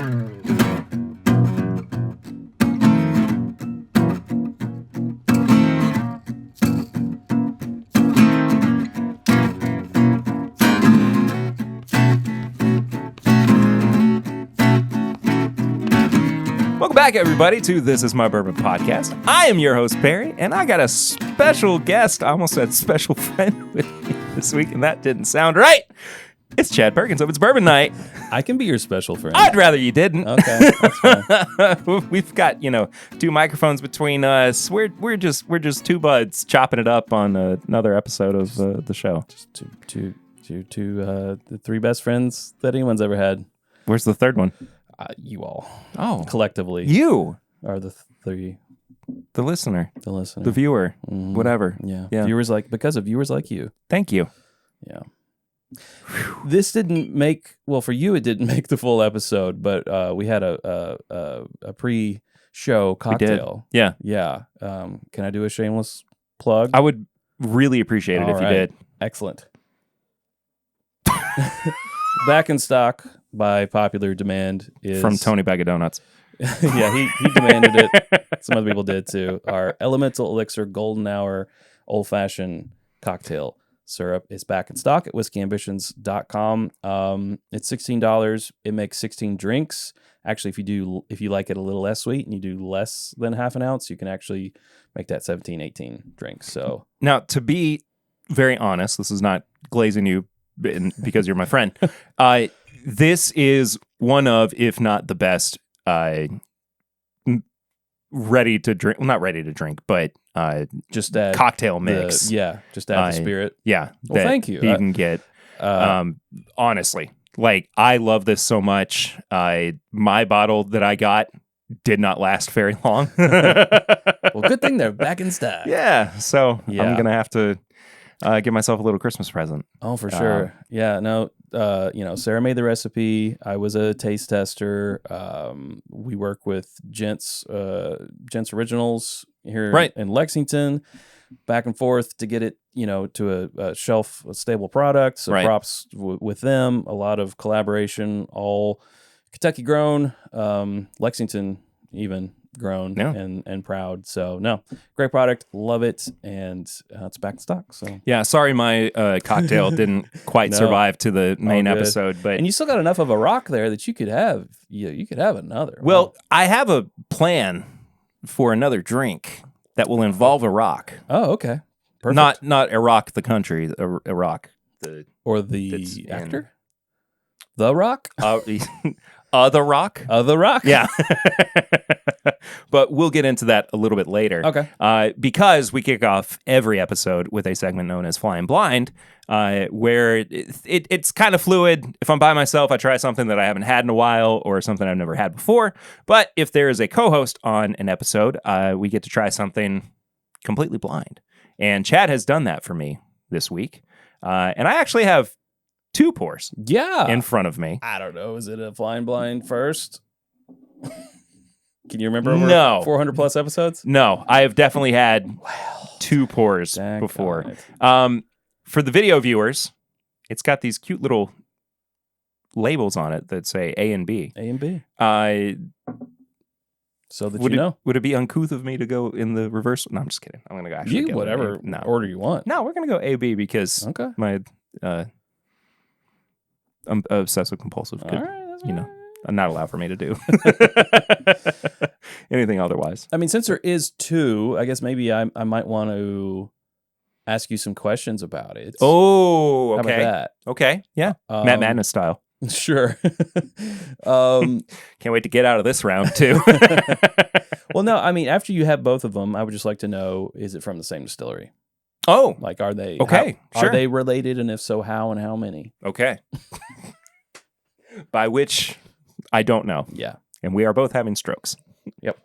Welcome back, everybody, to This Is My Bourbon podcast. I am your host, Barry, and I got a special guest. I almost said special friend with me this week, and that didn't sound right. It's Chad Perkins of It's Bourbon Night. I can be your special friend. I'd rather you didn't. Okay, that's fine. We've got, two microphones between us. We're just two buds chopping it up on another episode of the show. Just the three best friends that anyone's ever had. Where's the third one? You all. Oh. Collectively. You. Are the three. The listener. The listener. The viewer. Whatever. Yeah. Yeah. Because of viewers like you. Thank you. Yeah. This didn't make, well, for you, it didn't make the full episode, but we had a pre-show cocktail. We did. Yeah. Yeah. Can I do a shameless plug? I would really appreciate it if you did. Excellent. Back in stock by popular demand is... From Tony Bag of Donuts. Yeah, he demanded it. Some other people did too. Our Elemental Elixir Golden Hour Old Fashioned Cocktail Syrup is back in stock at whiskeyambitions.com. It's $16. It makes 16 drinks. Actually, if you like it a little less sweet and you do less than half an ounce, you can actually make that 17, 18 drinks. So now, to be very honest, this is not glazing you because you're my friend. This is one of, if not the best, ready to drink. Well, not ready to drink, but just add cocktail mix. Just add the spirit. Yeah. Well, thank you. You can get. Honestly, like, I love this so much. My bottle that I got did not last very long. Well, good thing they're back in stock. Yeah. So I'm gonna have to give myself a little Christmas present. Oh, for sure. Yeah. No. Sarah made the recipe. I was a taste tester. We work with Gents Originals here in Lexington, back and forth to get it, to a shelf, a stable product. So props with them. A lot of collaboration, all Kentucky grown, Lexington even grown and proud. So no, great product, love it, and it's back in stock. So yeah, sorry my cocktail didn't quite survive to the main episode, but and you still got enough of a rock there that you could have you could have another. Well, I have a plan for another drink that will involve a rock. Oh, okay, perfect. Not Iraq the country, Iraq the actor, The Rock. The Rock? The Rock? Yeah. But we'll get into that a little bit later. Okay. Because we kick off every episode with a segment known as Flying Blind, where it's kind of fluid. If I'm by myself, I try something that I haven't had in a while or something I've never had before. But if there is a co-host on an episode, we get to try something completely blind. And Chad has done that for me this week. And I actually have 2 pours in front of me. I don't know. Is it a flying blind first? Can you remember over 400 plus episodes? No, I have definitely had 2 pours before. For the video viewers, it's got these cute little labels on it that say A and B. A and B. So that would it be uncouth of me to go in the reverse? No, I'm just kidding. I'm going to go actually go whatever order you want. No, we're going to go A, B because my... I'm obsessive compulsive. Not allowed for me to do anything otherwise. I mean, since there is 2, I guess maybe I might want to ask you some questions about it. Oh, okay. How about that? Okay, yeah. Matt Madness style. Sure. Can't wait to get out of this round too. Well, no, I mean, after you have both of them, I would just like to know, is it from the same distillery? Oh, like, are they okay? Are they related, and if so, how and how many? Okay. By which I don't know. Yeah, and we are both having strokes. Yep.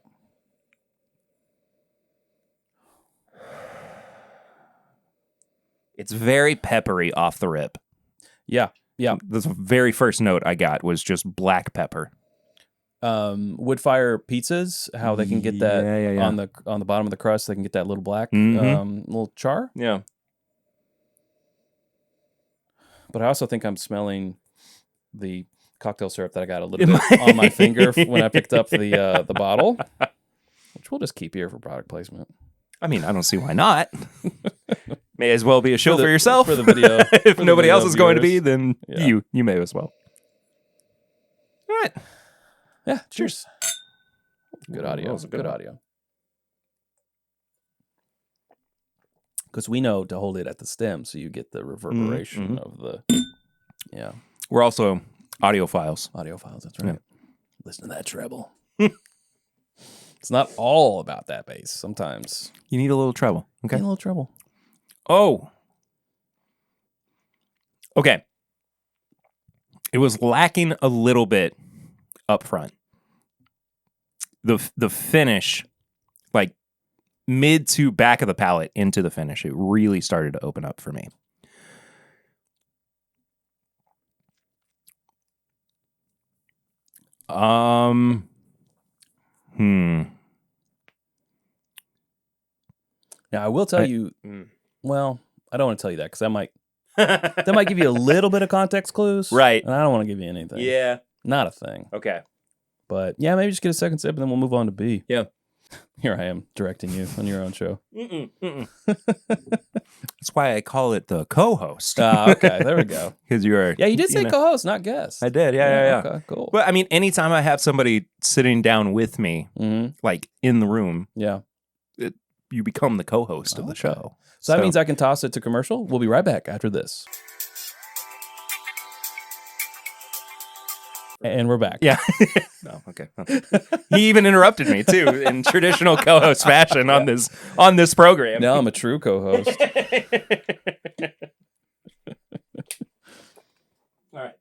It's very peppery off the rip. Yeah, yeah. The very first note I got was just black pepper. Wood fire pizzas, how they can get that on the bottom of the crust, they can get that little black little char. Yeah. But I also think I'm smelling the cocktail syrup that I got a little bit on my finger when I picked up the bottle, which we'll just keep here for product placement. I mean, I don't see why not. May as well be a show for yourself. For the video. If for nobody video else is going to be, then you may as well. All right. Yeah, cheers. Good audio. That was a good audio. Because we know to hold it at the stem so you get the reverberation of the... Yeah. We're also audiophiles. Audiophiles, that's right. Yeah. Listen to that treble. It's not all about that bass. Sometimes you need a little treble. Okay. Need a little treble. Oh. Okay. It was lacking a little bit up front. The finish, like mid to back of the palate into the finish, it really started to open up for me. Now I will tell you. Well, I don't want to tell you that because that might give you a little bit of context clues, right? And I don't want to give you anything. Yeah, not a thing. Okay, but yeah, maybe just get a second sip and then we'll move on to B. Yeah. Here I am directing you on your own show. That's why I call it the co-host. Okay, there we go. Because you are. Yeah, you did say co-host, not guest. I did. Yeah. Okay, cool. But I mean, anytime I have somebody sitting down with me, like in the room, you become the co-host of the show. So that means I can toss it to commercial. We'll be right back after this. And we're back. Yeah. No, okay. He even interrupted me too in traditional co-host fashion on this program. Now I'm a true co-host. All right.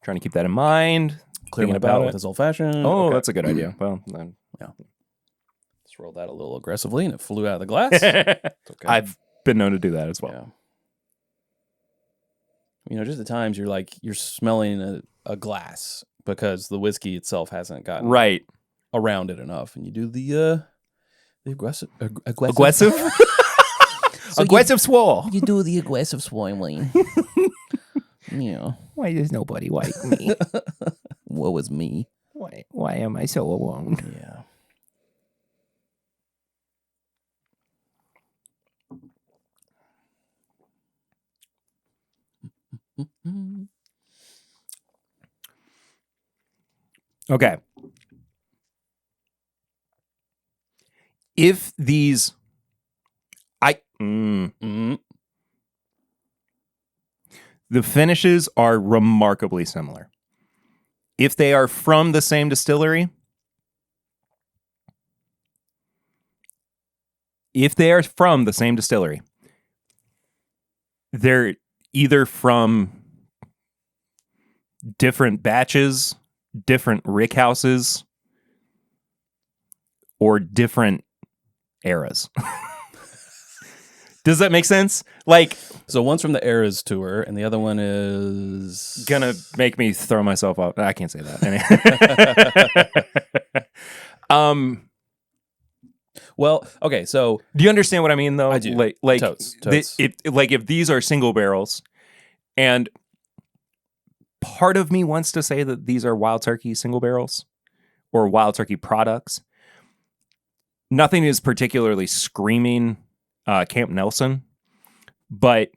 Trying to keep that in mind. Clear my palate with this old fashioned. Oh, that's a good idea. Well, then, yeah. Just rolled that a little aggressively and it flew out of the glass. It's okay. I've been known to do that as well. Yeah. You know, just at times you're smelling a glass because the whiskey itself hasn't gotten around it enough, and you do the aggressive aggressive so aggressive swirl. You do the aggressive swirling. Yeah. Why does nobody like me? Woe is me. Why am I so alone? Yeah. Okay. If these, the finishes are remarkably similar. If they are from the same distillery, they're either from different batches, different rick houses, or different eras. Does that make sense? Like, so one's from the Eras tour, and the other one is gonna make me throw myself off. I can't say that. Well, okay. So, do you understand what I mean, though? I do. Like, Totes. If these are single barrels, and part of me wants to say that these are Wild Turkey single barrels or Wild Turkey products. Nothing is particularly screaming Camp Nelson, but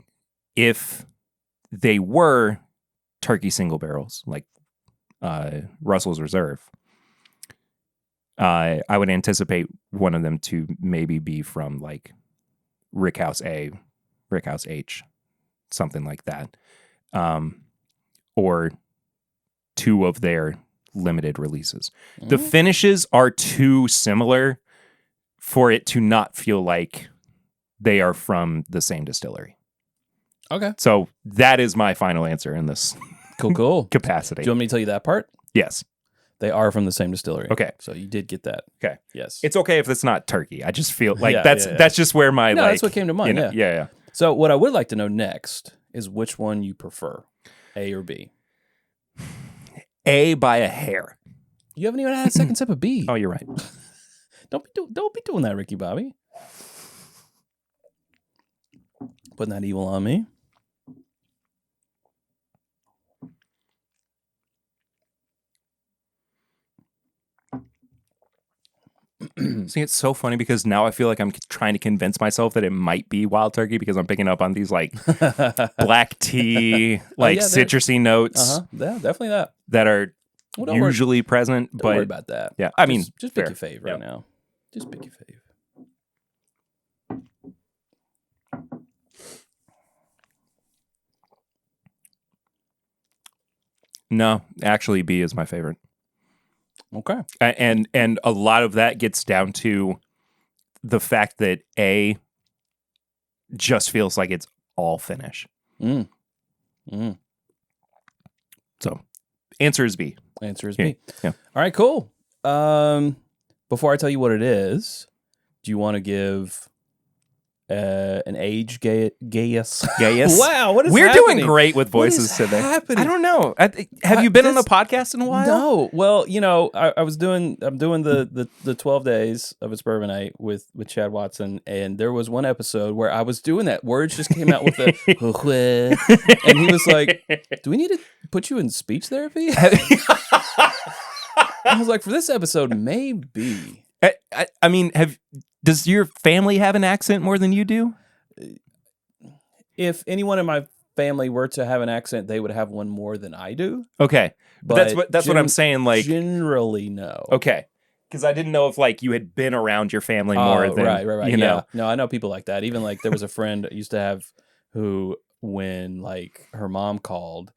if they were Turkey single barrels, like Russell's Reserve, I would anticipate one of them to maybe be from like Rickhouse A, Rickhouse H, something like that. Or two of their limited releases. The finishes are too similar for it to not feel like they are from the same distillery. Okay. So that is my final answer in this cool capacity. Do you want me to tell you that part? Yes. They are from the same distillery. Okay. So you did get that. Okay. Yes. It's okay if it's not turkey. I just feel like that's just where my that's what came to mind. You know, yeah. So what I would like to know next is which one you prefer, A or B. A by a hair. You haven't even had a second sip of B. Oh, you're right. Don't be doing that, Ricky Bobby. Putting that evil on me. See, it's so funny because now I feel like I'm trying to convince myself that it might be wild turkey because I'm picking up on these like black tea, like citrusy notes. Yeah, definitely that. That are usually present. Don't worry about that. Yeah, I mean, just pick your fave right now. Just pick your fave. No, actually, B is my favorite. Okay. And a lot of that gets down to the fact that A just feels like it's all finish. So, answer is B. Answer is B. Yeah. All right, cool. Before I tell you what it is, do you want to give an age gayus? Wow, what is We're happening? doing great with voices today. Happening? I don't know. Have you been on a podcast in a while? No. Well, I'm doing the 12 days of its bourbon night with Chad Watson, and there was one episode where I was doing that. Words just came out with a and he was like, "Do we need to put you in speech therapy?" I was like, "For this episode, maybe." I mean, does your family have an accent more than you do? If anyone in my family were to have an accent, they would have one more than I do. Okay, but that's what I'm saying. Like, generally, no. Okay, because I didn't know if like you had been around your family more than right. You know. Yeah. No, I know people like that. Even like there was a friend I used to have who, when like her mom called,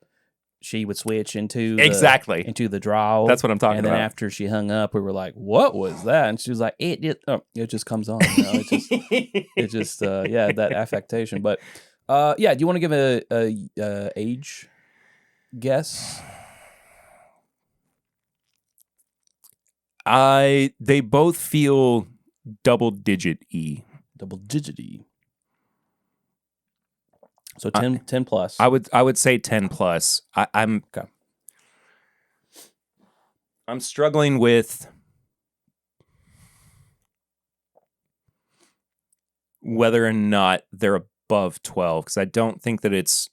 she would switch into the draw. That's what I'm talking about. And then after she hung up, we were like, "What was that?" And she was like, "It just comes on. It just that affectation." But do you want to give a age guess? They both feel double digit E. Double digit E. So 10 plus. I would say 10 plus. I'm okay. I'm struggling with whether or not they're above 12 because I don't think that it's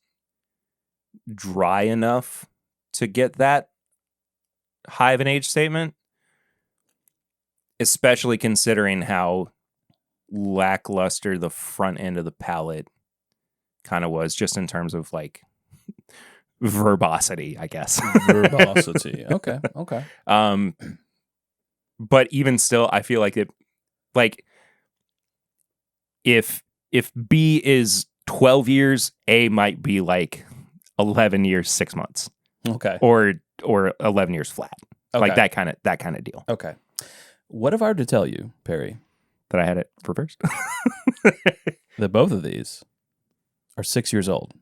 dry enough to get that high of an age statement, especially considering how lackluster the front end of the palate kind of was, just in terms of like verbosity, I guess. Verbosity. Okay. But even still, I feel like it, like if B is 12 years, A might be like 11 years, 6 months. Okay. Or 11 years flat. Okay. Like that kind of deal. Okay. What if I were to tell you, Perry, that I had it reversed? that both of these are 6 years old?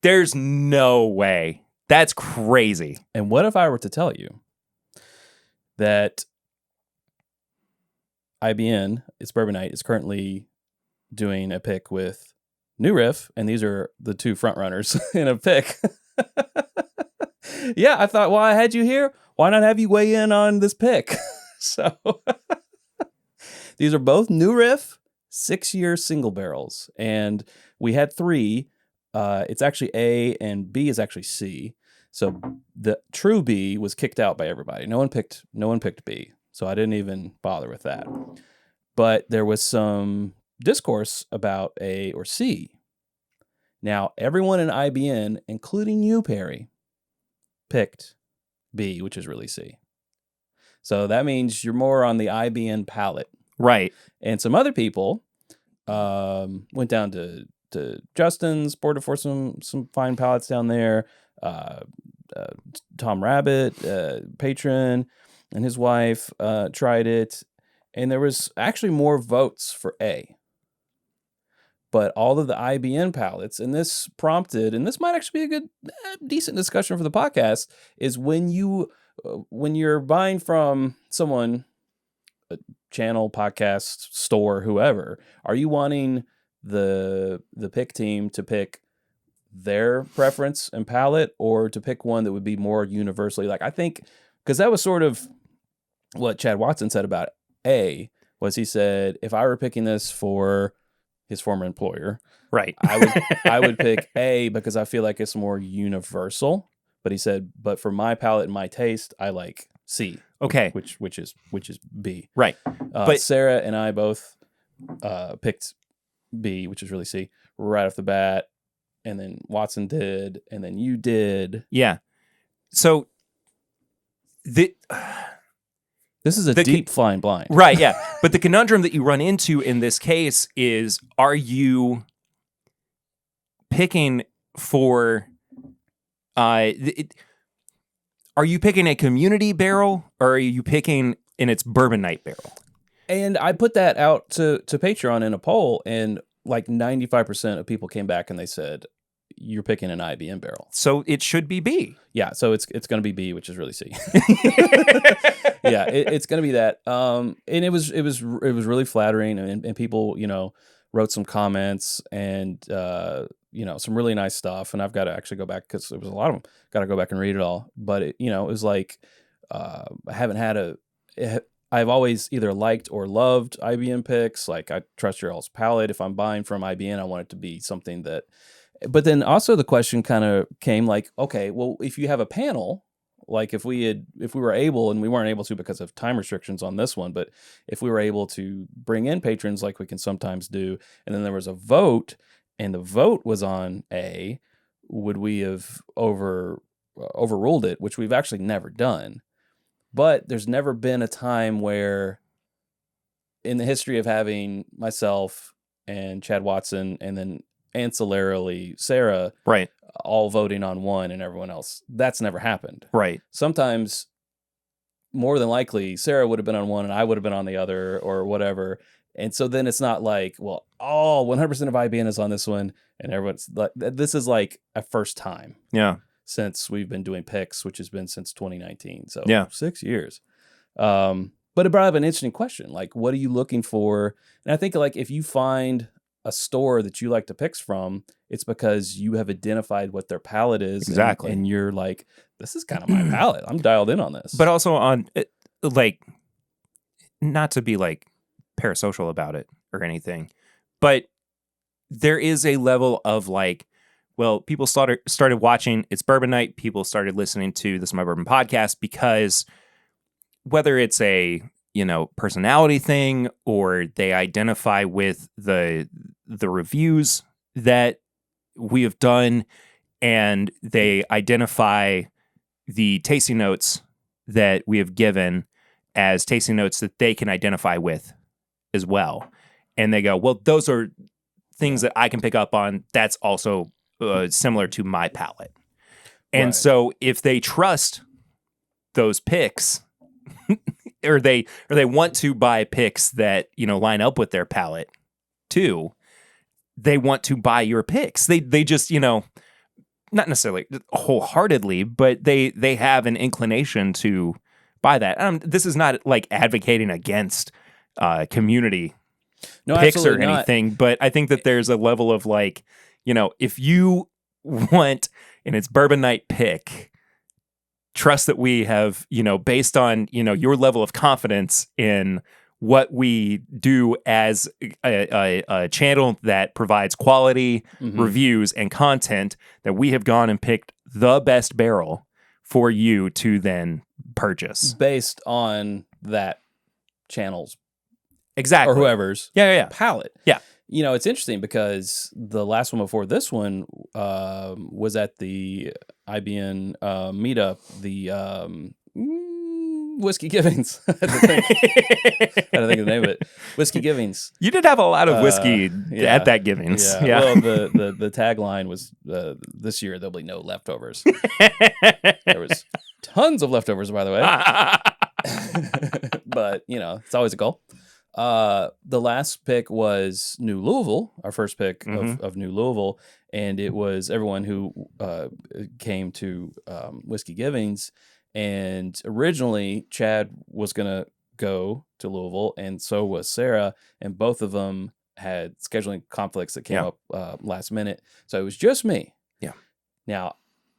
There's no way. That's crazy. And what if I were to tell you that IBN, its Bourbon Night, is currently doing a pick with New Riff, and these are the two front runners in a pick. Yeah, I thought, well, I had you here. Why not have you weigh in on this pick? So these are both New Riff 6-year single barrels, and we had 3. It's actually A, and B is actually C. So the true B was kicked out by everybody. No one picked B. So I didn't even bother with that. But there was some discourse about A or C. Now, everyone in IBN, including you, Perry, picked B, which is really C. So that means you're more on the IBN palette. Right. And some other people went down to Justin's, boarded for some fine palettes down there. Tom Rabbit, patron, and his wife tried it. And there was actually more votes for A. But all of the IBN palettes, and this prompted, and this might actually be a good, decent discussion for the podcast, is when you're buying from someone, a channel, podcast, store, whoever, are you wanting the pick team to pick their preference and palette, or to pick one that would be more universally, like, I think, because that was sort of what Chad Watson said about A, was he said, if I were picking this for his former employer, right, I would pick A because I feel like it's more universal. But he said, but for my palate and my taste, I like C. Okay. Which is B. Right. But Sarah and I both picked B, which is really C, right off the bat. And then Watson did, and then you did. Yeah. So this is a deep flying blind. Right, yeah. But the conundrum that you run into in this case is, are you picking for are you picking a community barrel, or are you picking in its bourbon night barrel? And I put that out to Patreon in a poll, and like 95% of people came back and they said, you're picking an IBM barrel. So it should be B. Yeah, so it's going to be B, which is really C. Yeah, it's going to be that. And it was really flattering, and people, wrote some comments and some really nice stuff. And I've got to actually go back, because there was a lot of them. Got to go back and read it all. But it was like I haven't had I've always either liked or loved IBM picks. Like, I trust your all's palate. If I'm buying from IBM, I want it to be something that. But then also the question kind of came like, okay, well, if you have a panel, like if we were able, and we weren't able to because of time restrictions on this one, but if we were able to bring in patrons like we can sometimes do, and then there was a vote, and the vote was on A, would we have overruled it, which we've actually never done. But there's never been a time where, in the history of having myself and Chad Watson, and then ancillarily Sarah, right, all voting on one and everyone else, that's never happened. Right. Sometimes, more than likely, Sarah would have been on one and I would have been on the other, or whatever. And so then it's not like, well, 100% of IBN is on this one, and everyone's like, this is like a first time. Yeah. Since we've been doing picks, which has been since 2019. So 6 years. But it brought up an interesting question. Like, what are you looking for? And I think, like, if you find a store that you like to picks from, it's because you have identified what their palate is. Exactly. And you're like, this is kind of my palate. I'm dialed in on this. But also on, like, not to be like parasocial about it or anything, but there is a level of like, well, people started watching It's Bourbon Night. People started listening to This Is My Bourbon podcast because whether it's a personality thing, or they identify with the reviews that we have done, and they identify the tasting notes that we have given as tasting notes that they can identify with as well, and they go, well, those are things that I can pick up on. That's also similar to my palate. And so if they trust those picks, or they want to buy picks that, line up with their palate too, they want to buy your picks. They just, not necessarily wholeheartedly, but they have an inclination to buy that. This is not like advocating against community picks or anything, but I think that there's a level of like, if you want an It's Bourbon Night pick, trust that we have, based on, your level of confidence in what we do as a channel that provides quality reviews and content, that we have gone and picked the best barrel for you to then purchase. Based on that channel's. Exactly. Or whoever's palate. Yeah. It's interesting because the last one before this one was at the IBN meetup, the Whiskey Givings. I had to think of the name of it. Whiskey Givings. You did have a lot of whiskey at that Givings. Yeah. Well, the tagline was, this year there'll be no leftovers. There was tons of leftovers, by the way. But, it's always a goal. The last pick was New Louisville, our first pick of New Louisville, and it was everyone who came to Whiskey Givings. And originally, Chad was going to go to Louisville, and so was Sarah, and both of them had scheduling conflicts that came up last minute. So it was just me. Yeah. Now,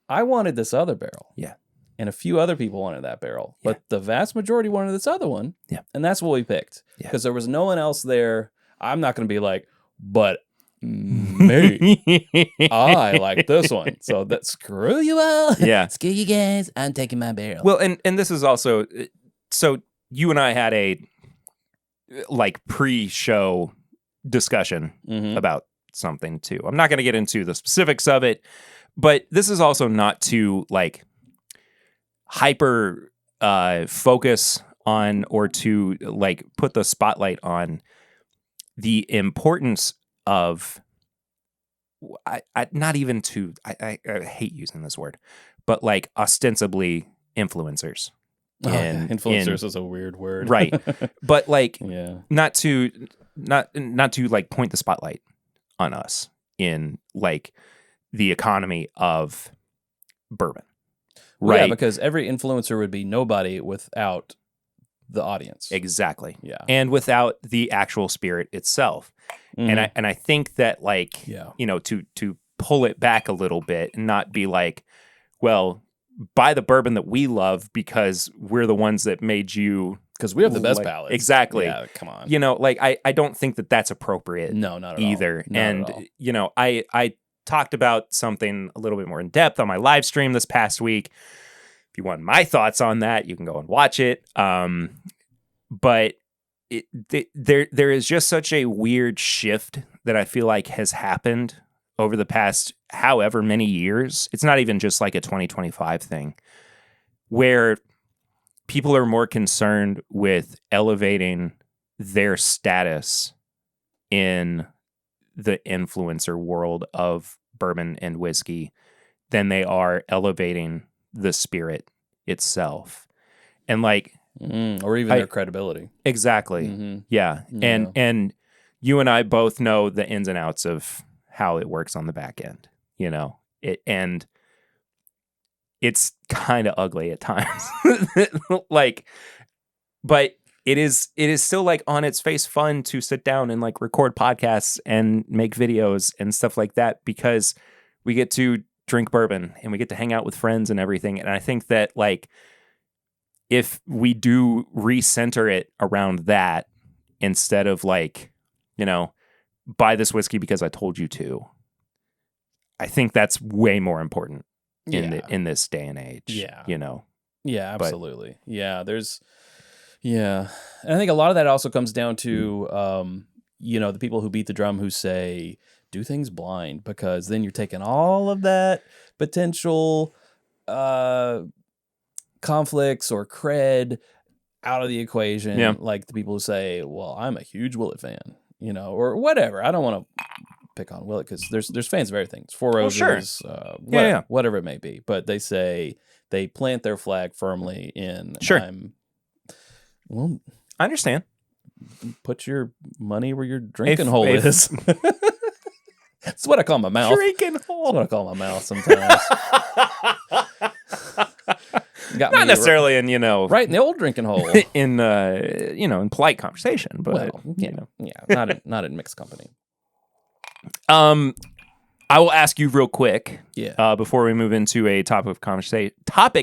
I wanted this other barrel. Yeah. And a few other people wanted that barrel. Yeah. But the vast majority wanted this other one. Yeah. And that's what we picked. Because there was no one else there. I'm not going to be like, but Me, I like this one. So that screw you all. Yeah. Screw you guys. I'm taking my barrel. Well, and this is also, so you and I had a like pre-show discussion about something too. I'm not going to get into the specifics of it, but this is also not to like hyper focus on or to like put the spotlight on the importance of I hate using this word, but like ostensibly influencers. Influencers is a weird word. Right. But like yeah. not to like point the spotlight on us in like the economy of bourbon. Right. Yeah, because every influencer would be nobody without the audience. Exactly. Yeah. And without the actual spirit itself. And I think that like you know, to pull it back a little bit and not be like, well, buy the bourbon that we love because we're the ones that made you, because we have the best like, palates. Exactly. Yeah, come on. You know, like I don't think that that's appropriate. No, not at either. all. Not and at all. You know, I talked about something a little bit more in depth on my live stream this past week. If you want my thoughts on that, you can go and watch it. But there is just such a weird shift that I feel like has happened over the past however many years. It's not even just like a 2025 thing, where people are more concerned with elevating their status in the influencer world of bourbon and whiskey than they are elevating the spirit itself. And like, or even their credibility. Exactly. Yeah. And you and I both know the ins and outs of how it works on the back end, you know, and it's kind of ugly at times. Like, but it is still like on its face fun to sit down and like record podcasts and make videos and stuff like that, because we get to drink bourbon and we get to hang out with friends and everything. And I think that like, if we do recenter it around that instead of like, you know, buy this whiskey because I told you to, I think that's way more important in this day and age. Yeah. You know? Yeah, absolutely. And I think a lot of that also comes down to, you know, the people who beat the drum who say, do things blind, because then you're taking all of that potential, conflicts or cred out of the equation. Yeah. Like the people who say, well, I'm a huge Willett fan, you know, or whatever. I don't want to pick on Willett because there's fans of everything. It's Four Roses, whatever it may be. But they say they plant their flag firmly in. Sure. Well, I understand. Put your money where your drinking hole is. That's what I call my mouth. Drinking hole. That's what I call my mouth sometimes. Not necessarily in, you know, right in the old drinking hole. In you know, in polite conversation, but you know, not in mixed company. I will ask you real quick, before we move into a topic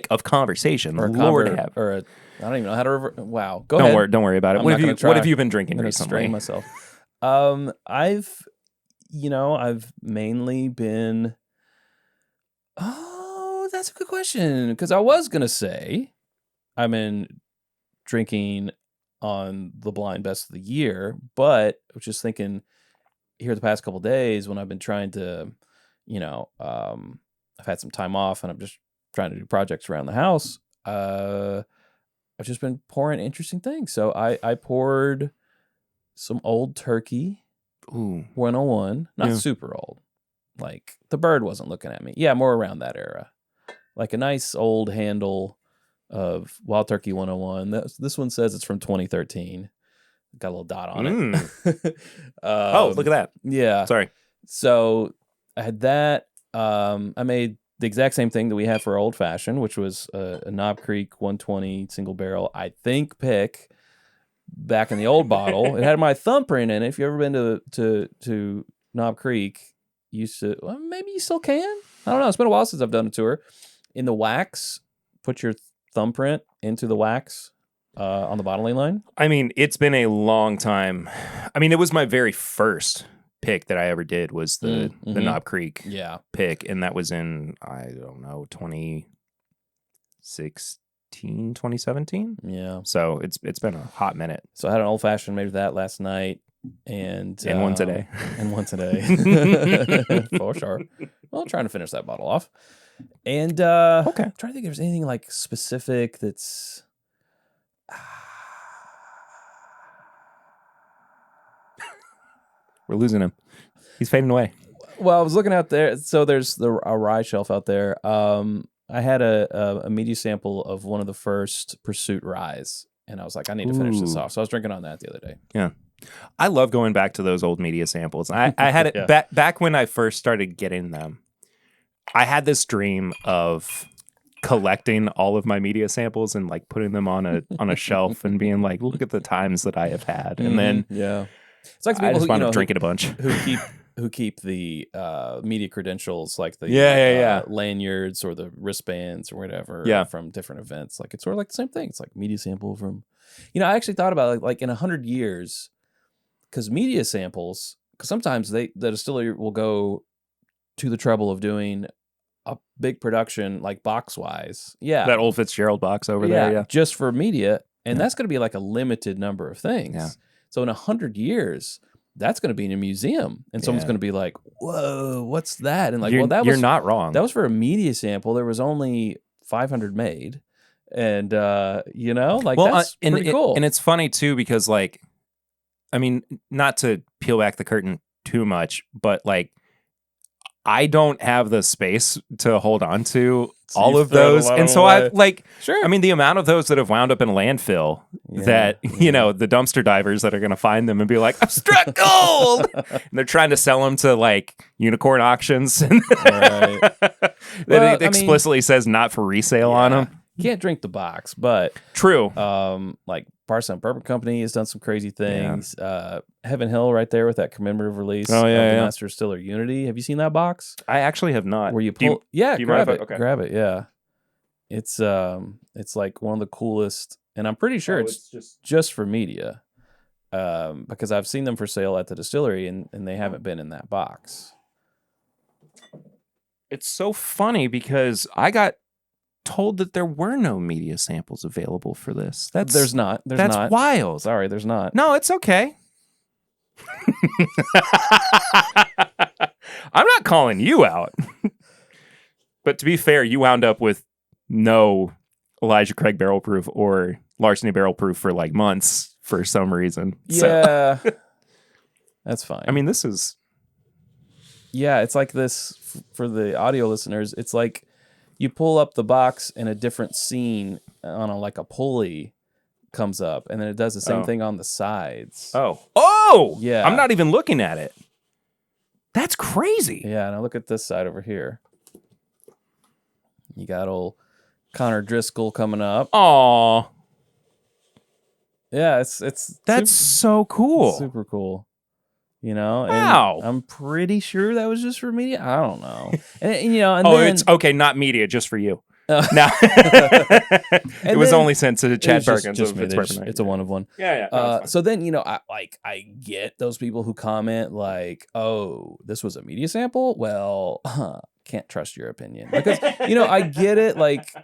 of conversation. Or Lord have, I don't even know how to. Wow, go ahead. Don't worry about it. What have you been drinking recently? Strain myself. I've mainly been. Oh, that's a good question, because I was gonna say I've been drinking on the blind best of the year, but I was just thinking here the past couple of days when I've been trying to, you know, I've had some time off and I'm just trying to do projects around the house. I've just been pouring interesting things. So I poured some Old Turkey 101, not super old. Like the bird wasn't looking at me. Yeah, more around that era. Like a nice old handle of Wild Turkey 101. This one says it's from 2013. Got a little dot on it. Oh, look at that. Yeah. Sorry. So I had that. I made the exact same thing that we had for Old Fashioned, which was a Knob Creek 120 single barrel, I think, pick back in the old bottle. It had my thumbprint in it. If you've ever been to Knob Creek, maybe you still can. I don't know. It's been a while since I've done a tour. In the wax, put your thumbprint into the wax. On the bottling line? I mean, it's been a long time. I mean, it was my very first pick that I ever did was the Knob Creek pick, and that was in, I don't know, 2016, 2017. Yeah. So it's been a hot minute. So I had an old fashioned made with that last night, and one today. And one today. For sure. Well, I'm trying to finish that bottle off. And okay. I'm trying to think if there's anything like specific that's We're losing him. He's fading away. Well, I was looking out there. So there's a rye shelf out there. I had a media sample of one of the first Pursuit ryes, and I was like, I need to finish this off. So I was drinking on that the other day. Yeah. I love going back to those old media samples. I had it back when I first started getting them. I had this dream of collecting all of my media samples and like putting them on a shelf and being like, look at the times that I have had. And then it's like the people I just wound who, up drinking a bunch. Who keep the media credentials, like the lanyards or the wristbands or whatever from different events. Like it's sort of like the same thing. It's like media sample from, I actually thought about it, like in 100 years, because media samples, because sometimes the distillery will go to the trouble of doing a big production like box wise. Yeah. That Old Fitzgerald box over there. Yeah. Just for media. And that's going to be like a limited number of things. Yeah. So in 100 years, that's going to be in a museum, and someone's going to be like, "Whoa, what's that?" And like, you're not wrong. That was for a media sample. There was only 500 made, and that's pretty cool. And it's funny too because, like, I mean, not to peel back the curtain too much, but like, I don't have the space to hold on to all of those, and so I've like, I mean, the amount of those that have wound up in landfill that the dumpster divers that are going to find them and be like, I've struck gold, and they're trying to sell them to like unicorn auctions, and it explicitly says not for resale on them. You can't drink the box, but true. Like Parson Bourbon Company has done some crazy things. Heaven Hill right there with that commemorative release of the Master Distiller Unity. Have you seen that box? I actually have not. Where you pull, grab it. Okay. Grab it. Yeah, it's like one of the coolest, and I'm pretty sure it's just for media, because I've seen them for sale at the distillery, and they haven't been in that box. It's so funny because I got told that there were no media samples available for this. There's not. That's wild. Sorry, there's not. No, it's okay. I'm not calling you out. But to be fair, you wound up with no Elijah Craig barrel proof or Larceny barrel proof for like months for some reason. Yeah. So. That's fine. I mean, this is... Yeah, it's like this for the audio listeners. It's like you pull up the box and a different scene on a pulley comes up, and then it does the same thing on the sides. Oh! Yeah. I'm not even looking at it. That's crazy. Yeah, now look at this side over here. You got old Connor Driscoll coming up. Aw. Yeah, it's that's so cool. Super cool. And wow. I'm pretty sure that was just for media. I don't know. And it's okay, not media, just for you. No. It was only sent to Chad Perkins. It's a one of one. Yeah. No, so then, I get those people who comment like, oh, this was a media sample? Well, can't trust your opinion. Because, I get it. Like,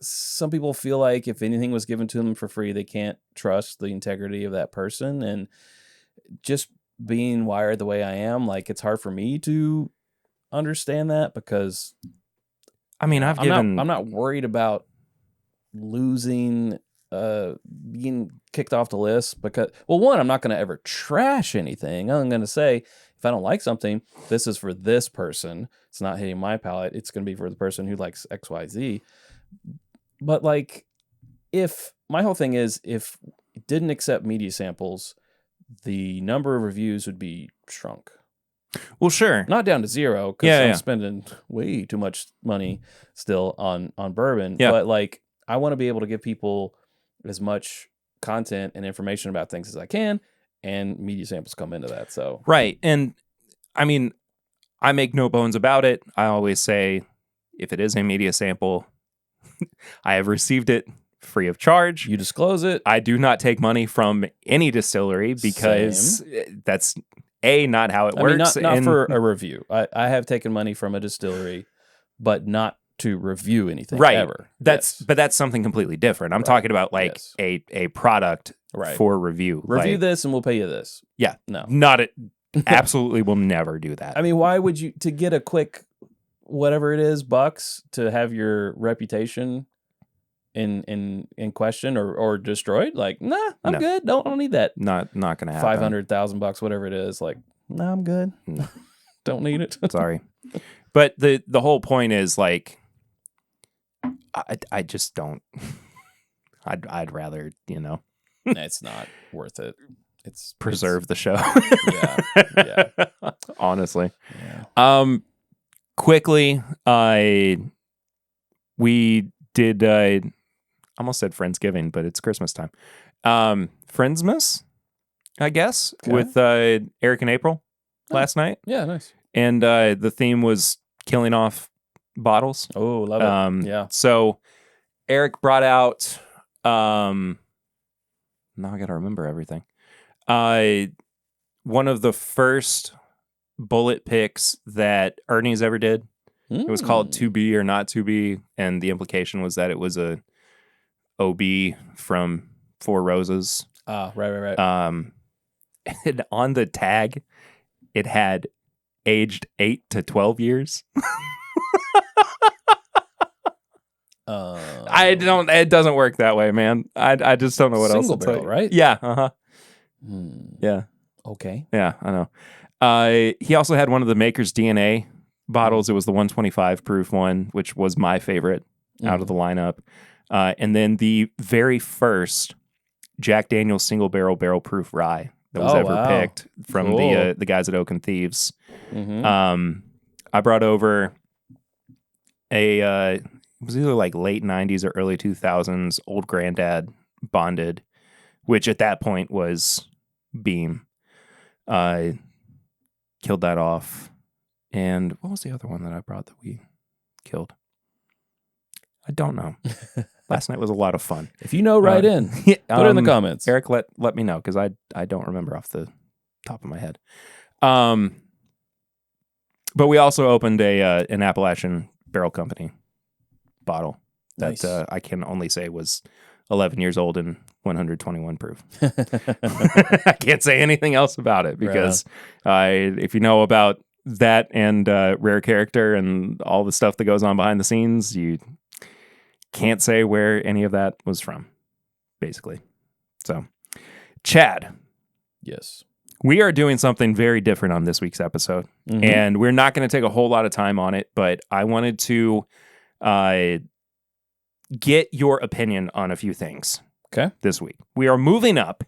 some people feel like if anything was given to them for free, they can't trust the integrity of that person. And just being wired the way I am, like, it's hard for me to understand that, because I mean, I'm not worried about losing, being kicked off the list, because, well, one, I'm not going to ever trash anything. I'm going to say, if I don't like something, this is for this person. It's not hitting my palate. It's going to be for the person who likes XYZ. But like, my whole thing is, if it didn't accept media samples, the number of reviews would be shrunk. Well, sure. Not down to zero, because I'm spending way too much money still on bourbon. Yeah. But like, I want to be able to give people as much content and information about things as I can, and media samples come into that. So right. And I mean, I make no bones about it. I always say, if it is a media sample, I have received it free of charge. You disclose it. I do not take money from any distillery, because that's not how it works. Not for a review. I have taken money from a distillery, but not to review anything ever. But that's something completely different. I'm talking about like a product for review. Review this and we'll pay you this. Yeah. No. Not it. Absolutely will never do that. I mean, why would you, to get a quick, whatever it is, bucks, to have your reputation in question or destroyed? Like, nah, I'm good. I don't need that. Not gonna happen. $500,000, whatever it is. Like, nah, I'm good. Don't need it. Sorry. But the whole point is like, I just don't. I'd rather, it's not worth it. It's preserve the show. Yeah. Honestly. Yeah. Quickly, we did. I almost said Friendsgiving, but it's Christmas time. Friendsmas, I guess, with Eric and April last night. Yeah, nice. And the theme was killing off bottles. Oh, love it. Yeah. So Eric brought out. Now I got to remember everything. One of the first bullet picks that Ernie's ever did. It was called To Be or Not To Be, and the implication was that it was a OB from Four Roses. Right. And on the tag, it had aged 8 to 12 years. It doesn't work that way, man. I just don't know what else to tell you. Right? Yeah. Yeah. Okay. Yeah, I know. He also had one of the Maker's DNA bottles. It was the 125 proof one, which was my favorite out of the lineup. And then the very first Jack Daniel's single barrel proof rye that was ever picked from the guys at Oak and Thieves. Mm-hmm. I brought over it was either like late 90s or early 2000s Old Granddad Bonded, which at that point was Beam. Killed that off. And what was the other one that I brought that we killed? I don't know. Last night was a lot of fun. If you know, write in. Put it in the comments. Eric, let me know, because I don't remember off the top of my head. But we also opened an Appalachian Barrel Company bottle that I can only say was 11 years old and 121 proof. I can't say anything else about it, because if you know about that and Rare Character and all the stuff that goes on behind the scenes, you can't say where any of that was from, basically. So, Chad. Yes. We are doing something very different on this week's episode, and we're not going to take a whole lot of time on it, but I wanted to get your opinion on a few things this week. We are moving up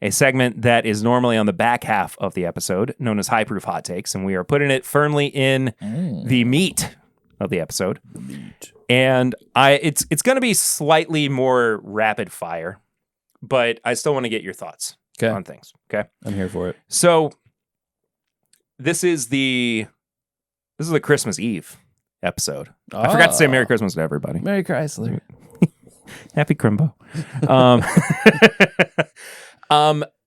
a segment that is normally on the back half of the episode, known as High Proof Hot Takes, and we are putting it firmly in the meat of the episode. And it's going to be slightly more rapid fire, but I still want to get your thoughts on things. Okay, I'm here for it. So this is the Christmas Eve episode. I forgot to say Merry Christmas to everybody. Merry Chrysler. Happy Crimbo.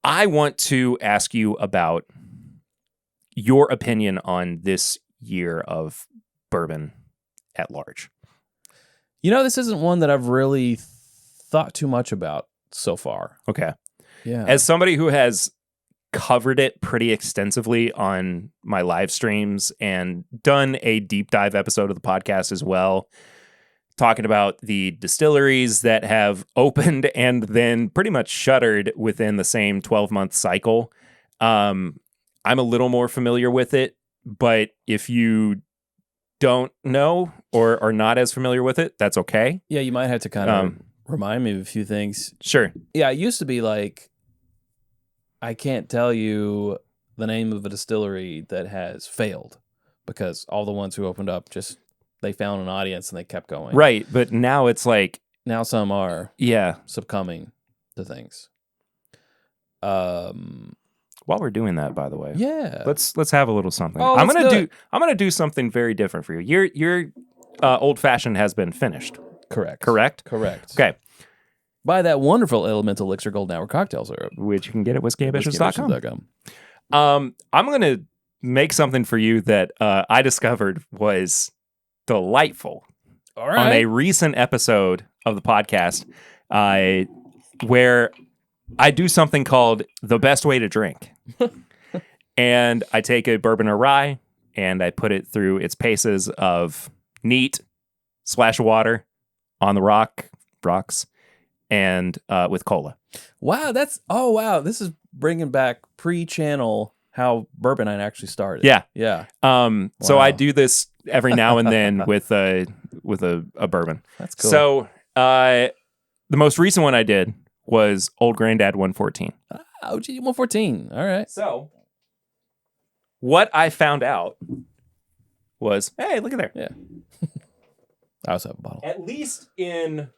I want to ask you about your opinion on this year of bourbon at large. This isn't one that I've really thought too much about so far. Okay. Yeah. As somebody who has covered it pretty extensively on my live streams and done a deep dive episode of the podcast as well, talking about the distilleries that have opened and then pretty much shuttered within the same 12-month cycle. I'm a little more familiar with it, but if you don't know or are not as familiar with it, that's okay. Yeah, you might have to kind of remind me of a few things. Sure. Yeah, it used to be like, I can't tell you the name of a distillery that has failed, because all the ones who opened up they found an audience and they kept going. Right, but now it's like... Now some are succumbing to things. While we're doing that, by the way, let's have a little something. Oh, I'm gonna do something very different for you. Your old fashioned has been finished. Correct. Okay. By that wonderful Elemental Elixir Golden Hour cocktail syrup, which you can get at whiskeyambitious.com. I'm going to make something for you that I discovered was delightful All right. on a recent episode of the podcast where I do something called the best way to drink. And I take a bourbon or rye and I put it through its paces of neat, splash of water on the rocks, and with cola. Wow, this is bringing back pre-channel how bourbon night actually started. Yeah. So I do this every now and then with a bourbon. That's cool. So the most recent one I did was Old Granddad 114. OG 114. All right. So what I found out was, hey, look at there. Yeah. I also have a bottle. At least in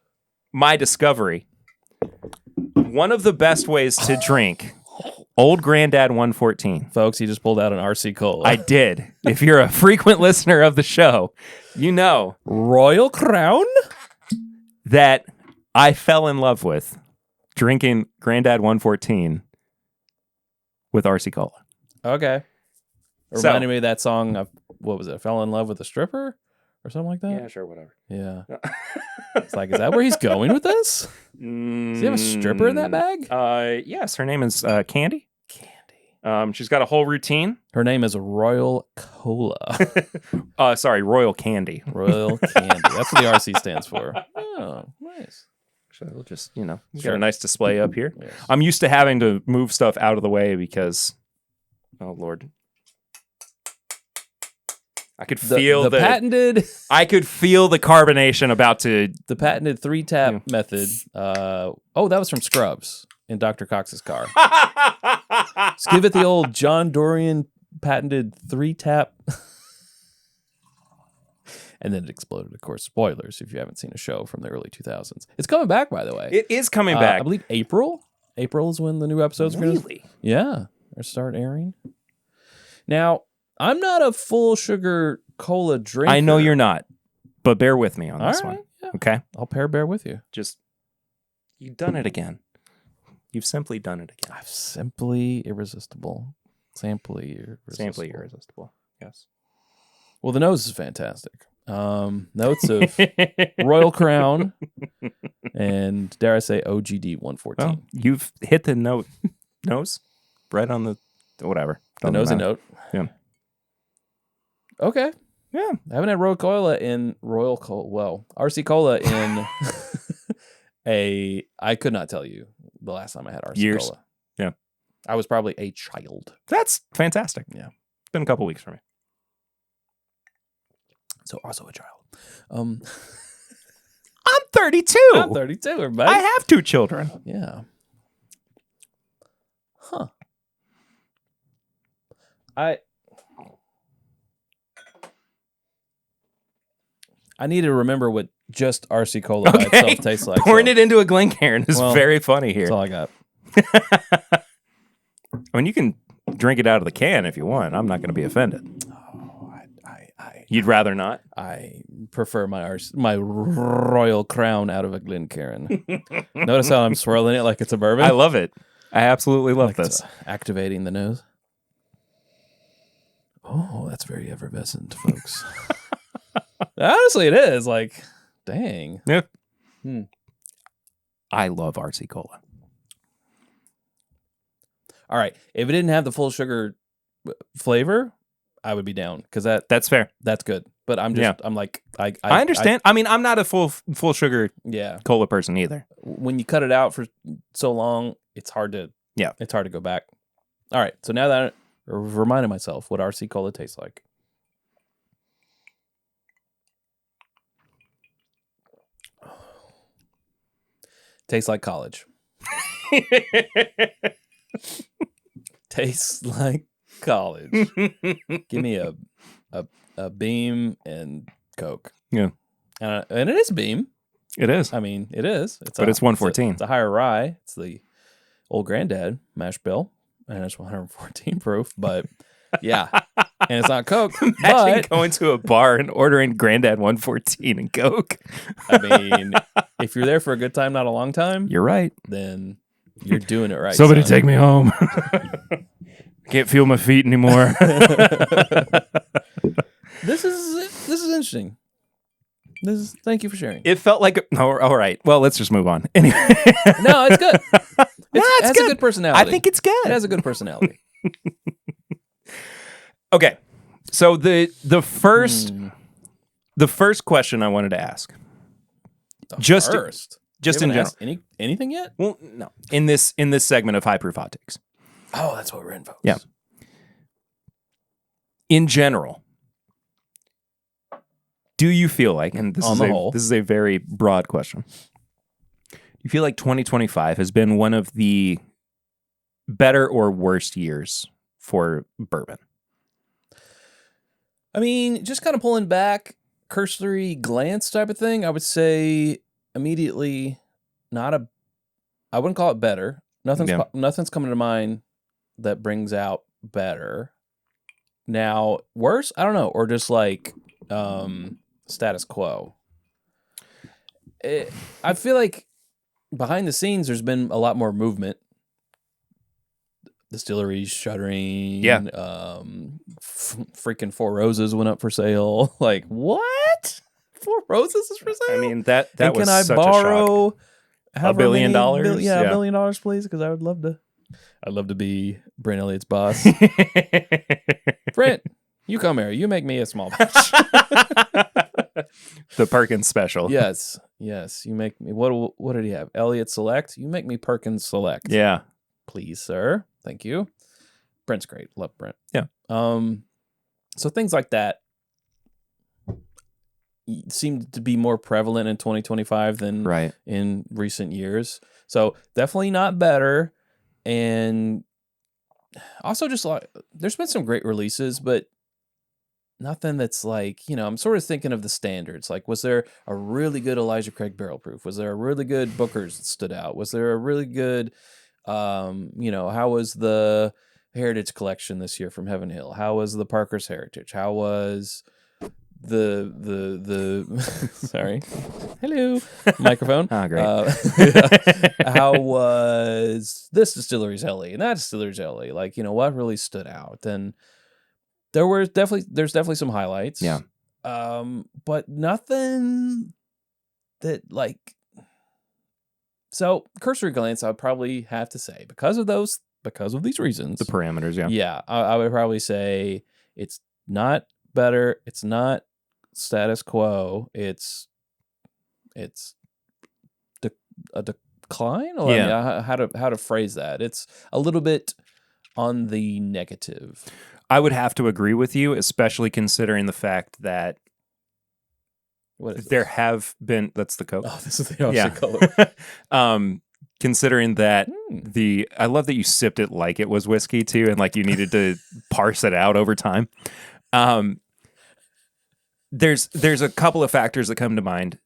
my discovery, one of the best ways to drink Old Granddad 114. Folks, he just pulled out an RC Cola. I did. If you're a frequent listener of the show, you know. Royal Crown? That I fell in love with drinking Granddad 114 with RC Cola. Okay. Reminded me of that song of, what was it? I fell in love with a stripper? Or something like that? Yeah, sure, whatever. Yeah. It's like, is that where he's going with this? Does he have a stripper in that bag? Yes, her name is Candy. Candy. She's got a whole routine. Her name is Royal Cola. Sorry, Royal Candy. Royal Candy. That's what the RC stands for. Oh, nice. So we'll just, got a nice display up here. Yes. I'm used to having to move stuff out of the way because, oh, Lord. I could feel the patented. I could feel the carbonation about to. The patented 3-tap method. That was from Scrubs in Dr. Cox's car. Let's give it the old John Dorian patented 3-tap. And then it exploded, of course. Spoilers if you haven't seen a show from the early 2000s. It's coming back, by the way. It is coming back. I believe April. April is when the new episodes are going to. Really? Yeah. Or start airing. Now, I'm not a full sugar cola drinker. I know you're not, but bear with me on this one. Yeah. Okay? I'll bear with you. Just, you've done it again. You've simply done it again. I'm simply irresistible. Simply irresistible. Yes. Well, the nose is fantastic. Notes of Royal Crown and, dare I say, OGD 114. Well, you've hit the nose right on the whatever. The nosy note. Yeah. Okay. Yeah. I haven't had RC Cola in I could not tell you the last time I had RC Years. Cola. Yeah. I was probably a child. That's fantastic. Yeah. It's been a couple weeks for me. So also a child. I'm 32. I'm 32, everybody. I have 2 children. Yeah. Huh. I need to remember what just RC Cola by itself tastes like. Pouring it into a Glencairn is very funny here. That's all I got. I mean, you can drink it out of the can if you want. I'm not going to be offended. You'd rather not? I prefer my Royal Crown out of a Glencairn. Notice how I'm swirling it like it's a bourbon? I love it. I absolutely love this. Activating the nose. Oh, that's very effervescent, folks. Honestly, it is. Like, dang. Yeah. I love RC Cola. All right. If it didn't have the full sugar flavor, I would be down because that's fair. That's good. But I'm like, I understand. I mean, I'm not a full sugar cola person either. When you cut it out for so long, it's hard to go back. All right. So now that I've reminded myself what RC Cola tastes like. Tastes like college. Tastes like college. Give me a Beam and Coke. Yeah. And it is Beam. It is. I mean, it is. It's 114. It's a higher rye. It's the Old Granddad mash bill. And it's 114 proof. But yeah. And it's not Coke. Imagine going to a bar and ordering Granddad 114 and Coke. I mean, if you're there for a good time, not a long time. You're right. Then you're doing it right. Somebody take me home. Can't feel my feet anymore. This is interesting. Thank you for sharing. It felt like all right. Well, let's just move on. Anyway. No, it's good. It has good. a good personality. I think it's good. It has a good personality. Okay. So the first question I wanted to ask. Just in general. Anything yet? Well, no. In this segment of High Proof Hot Takes. Oh, that's what we're in, folks. Yeah. In general, do you feel like, and this is a very broad question, you feel like 2025 has been one of the better or worst years for bourbon? I mean, just kind of pulling back, cursory glance type of thing, I would say immediately I wouldn't call it better. Nothing's coming to mind that brings out better. Now, worse? I don't know. Or just like status quo. I feel like behind the scenes, there's been a lot more movement. Distilleries shuttering. Yeah. Freaking Four Roses went up for sale. Like, what? Four Roses is for sale? I mean, that was can I such borrow a shock. $1 billion? Yeah, $1 billion, please, because I would love to. I'd love to be Brent Elliott's boss. Brent, you come here. You make me a small batch. The Perkins special. Yes. You make me. What did he have? Elliott Select. You make me Perkins Select. Yeah. Please, sir. Thank you. Brent's great. Love Brent. Yeah. So things like that seem to be more prevalent in 2025 than in recent years. So definitely not better. And also just like there's been some great releases, but nothing that's like, I'm sort of thinking of the standards. Like, was there a really good Elijah Craig Barrel Proof? Was there a really good Booker's that stood out? Was there a really good, how was the Heritage Collection this year from Heaven Hill? How was the Parker's Heritage? How was the sorry, hello, microphone. Great. How was this distillery's LA and that distillery's LA? Like, what really stood out? And there's definitely some highlights. Yeah. But nothing that like. So cursory glance, I would probably have to say because of these reasons, The parameters. Yeah. Yeah, I would probably say it's not better. It's not status quo. It's a decline. Or, yeah. How to phrase that? It's a little bit on the negative. I would have to agree with you, especially considering the fact that there have been. That's the Coke. Oh, this is the opposite color. Considering that I love that you sipped it like it was whiskey too, and like you needed to parse it out over time. There's a couple of factors that come to mind.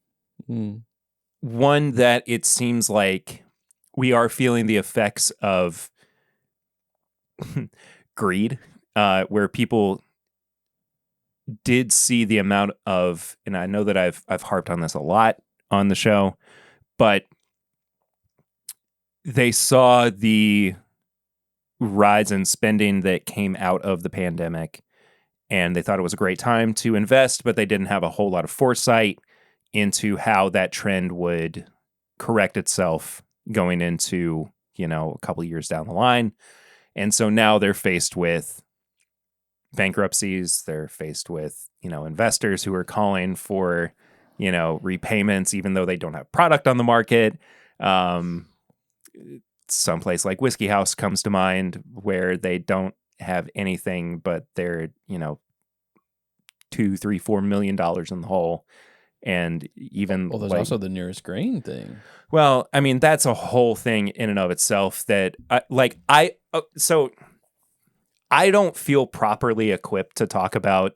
One, that it seems like we are feeling the effects of greed, where people did see the amount of, and I know that I've harped on this a lot on the show, but they saw the rise in spending that came out of the pandemic, and they thought it was a great time to invest, but they didn't have a whole lot of foresight into how that trend would correct itself going into, a couple of years down the line. And so now they're faced with bankruptcies. They're faced with, investors who are calling for, repayments, even though they don't have product on the market. Someplace like Whiskey House comes to mind where they don't have anything, but they're, $2, $3, $4 million in the hole. And even there's also the Nearest Grain thing. Well, I mean, that's a whole thing in and of itself that I don't feel properly equipped to talk about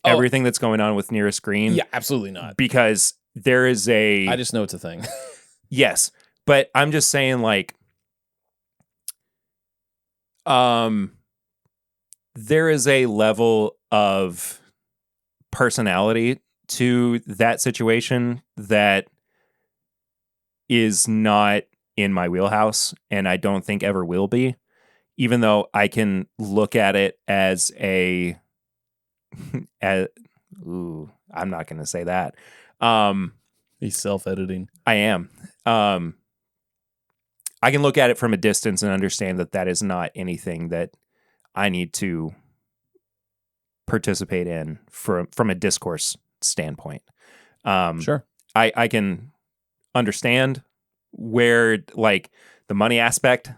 everything that's going on with Nearest Green. Yeah, absolutely not. Because there is I just know it's a thing. Yes. But I'm just saying, like, there is a level of personality to that situation that is not in my wheelhouse, and I don't think ever will be. even though I can look at it as I'm not going to say that. He's self-editing. I am. I can look at it from a distance and understand that is not anything that I need to participate in from a discourse standpoint. Sure. I can understand where like the money aspect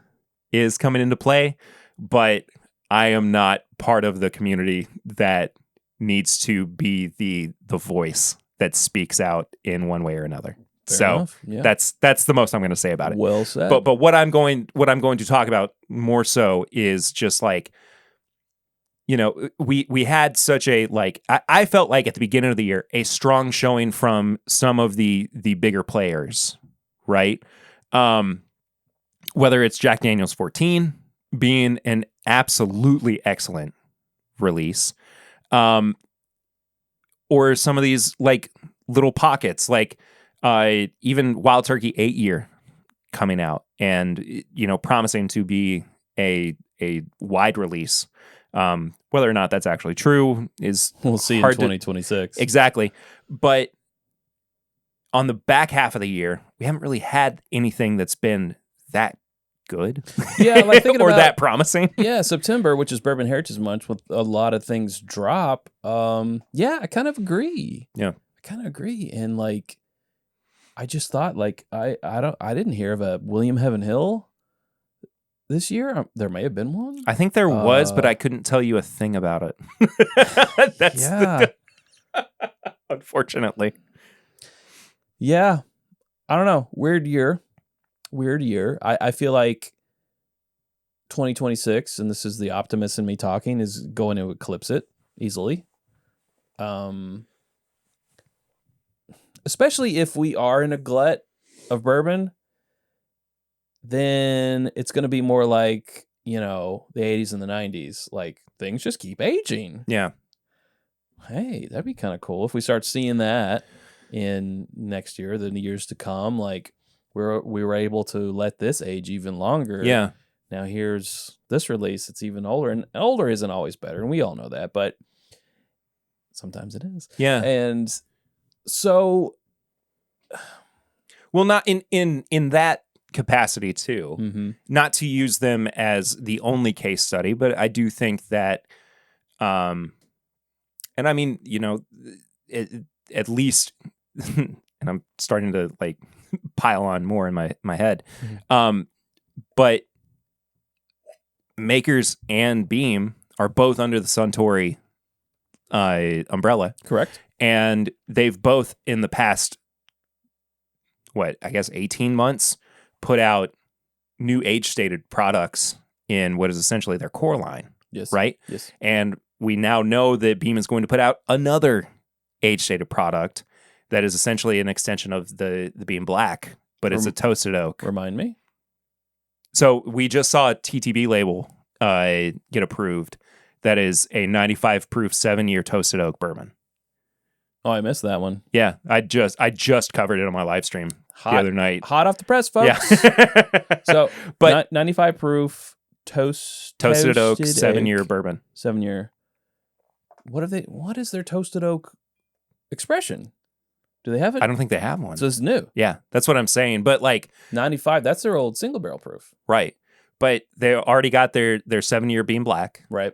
is coming into play, but I am not part of the community that needs to be the voice that speaks out in one way or another. Fair enough. Yeah. That's the most I'm going to say about it. Well said. But what I'm going to talk about more so is just like, you know, we had such a like I felt like at the beginning of the year a strong showing from some of the bigger players, right? Whether it's Jack Daniel's 14 being an absolutely excellent release, or some of these like little pockets like even Wild Turkey 8-year coming out and, you know, promising to be a wide release. Whether or not that's actually true is we'll see in 2026. Exactly. But on the back half of the year, we haven't really had anything that's been that good. Yeah, like thinking or about, that promising. Yeah, September, which is Bourbon Heritage Month, with a lot of things drop. Yeah, I kind of agree. Yeah. I kind of agree. And like I just thought like I didn't hear of a William Heaven Hill this year. There may have been one. I think there was, but I couldn't tell you a thing about it. That's unfortunately. Yeah. I don't know. Weird year. I feel like 2026, and this is the optimist in me talking, is going to eclipse it easily. Especially if we are in a glut of bourbon, then it's going to be more like, you know, the 80s and the 90s. Like, things just keep aging. Yeah. Hey, that'd be kind of cool if we start seeing that in next year, the years to come. Like, we were able to let this age even longer. Yeah. Now here's this release. It's even older, and older isn't always better, and we all know that, but sometimes it is. Yeah. And so, well, not in that capacity too. Mm-hmm. Not to use them as the only case study, but I do think that, and I mean, you know, at least, and I'm starting to like pile on more in my head, Mm-hmm. But Makers and Beam are both under the Suntory umbrella. Correct. And they've both in the past, 18 months, put out new age-stated products in what is essentially their core line. Yes. Right? Yes. And we now know that Beam is going to put out another age-stated product that is essentially an extension of the Beam Black, but it's a toasted oak. Remind me. So we just saw a TTB label get approved that is a 95 proof 7-year toasted oak bourbon. Oh, I missed that one. Yeah, I just covered it on my live stream the other night. Hot off the press, folks. Yeah. So, but 95 proof toasted oak 7-year bourbon. 7-year. What is their toasted oak expression? Do they have it? I don't think they have one. So it's new. Yeah, that's what I'm saying. But like 95, that's their old single barrel proof. Right. But they already got their 7-year Beam Black. Right.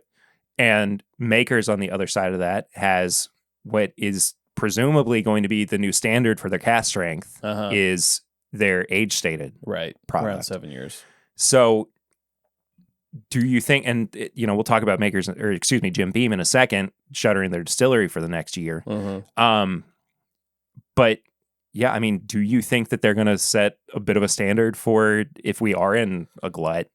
And Makers on the other side of that has what is presumably going to be the new standard for their cask strength is their age stated product. Around 7 years. So do you think, and you know, we'll talk about Jim Beam in a second, shuttering their distillery for the next year. But yeah, I mean, do you think that they're going to set a bit of a standard for if we are in a glut,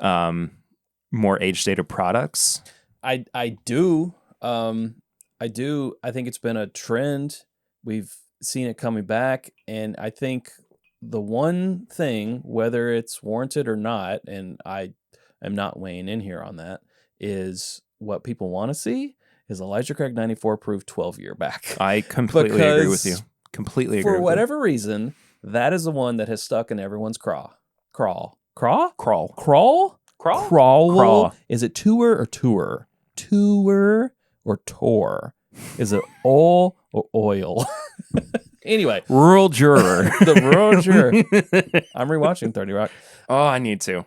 more age-stated products? I do. I do. I think it's been a trend. We've seen it coming back. And I think the one thing, whether it's warranted or not, and I am not weighing in here on that, is what people want to see is Elijah Craig 94 proof 12-year back. I completely agree with you. Completely agree. For whatever reason, that is the one that has stuck in everyone's craw. Crawl. Is it tour or tour? Tour or tour? Is it oil or oil? Anyway. Rural juror. The rural juror. I'm rewatching 30 Rock. Oh, I need to.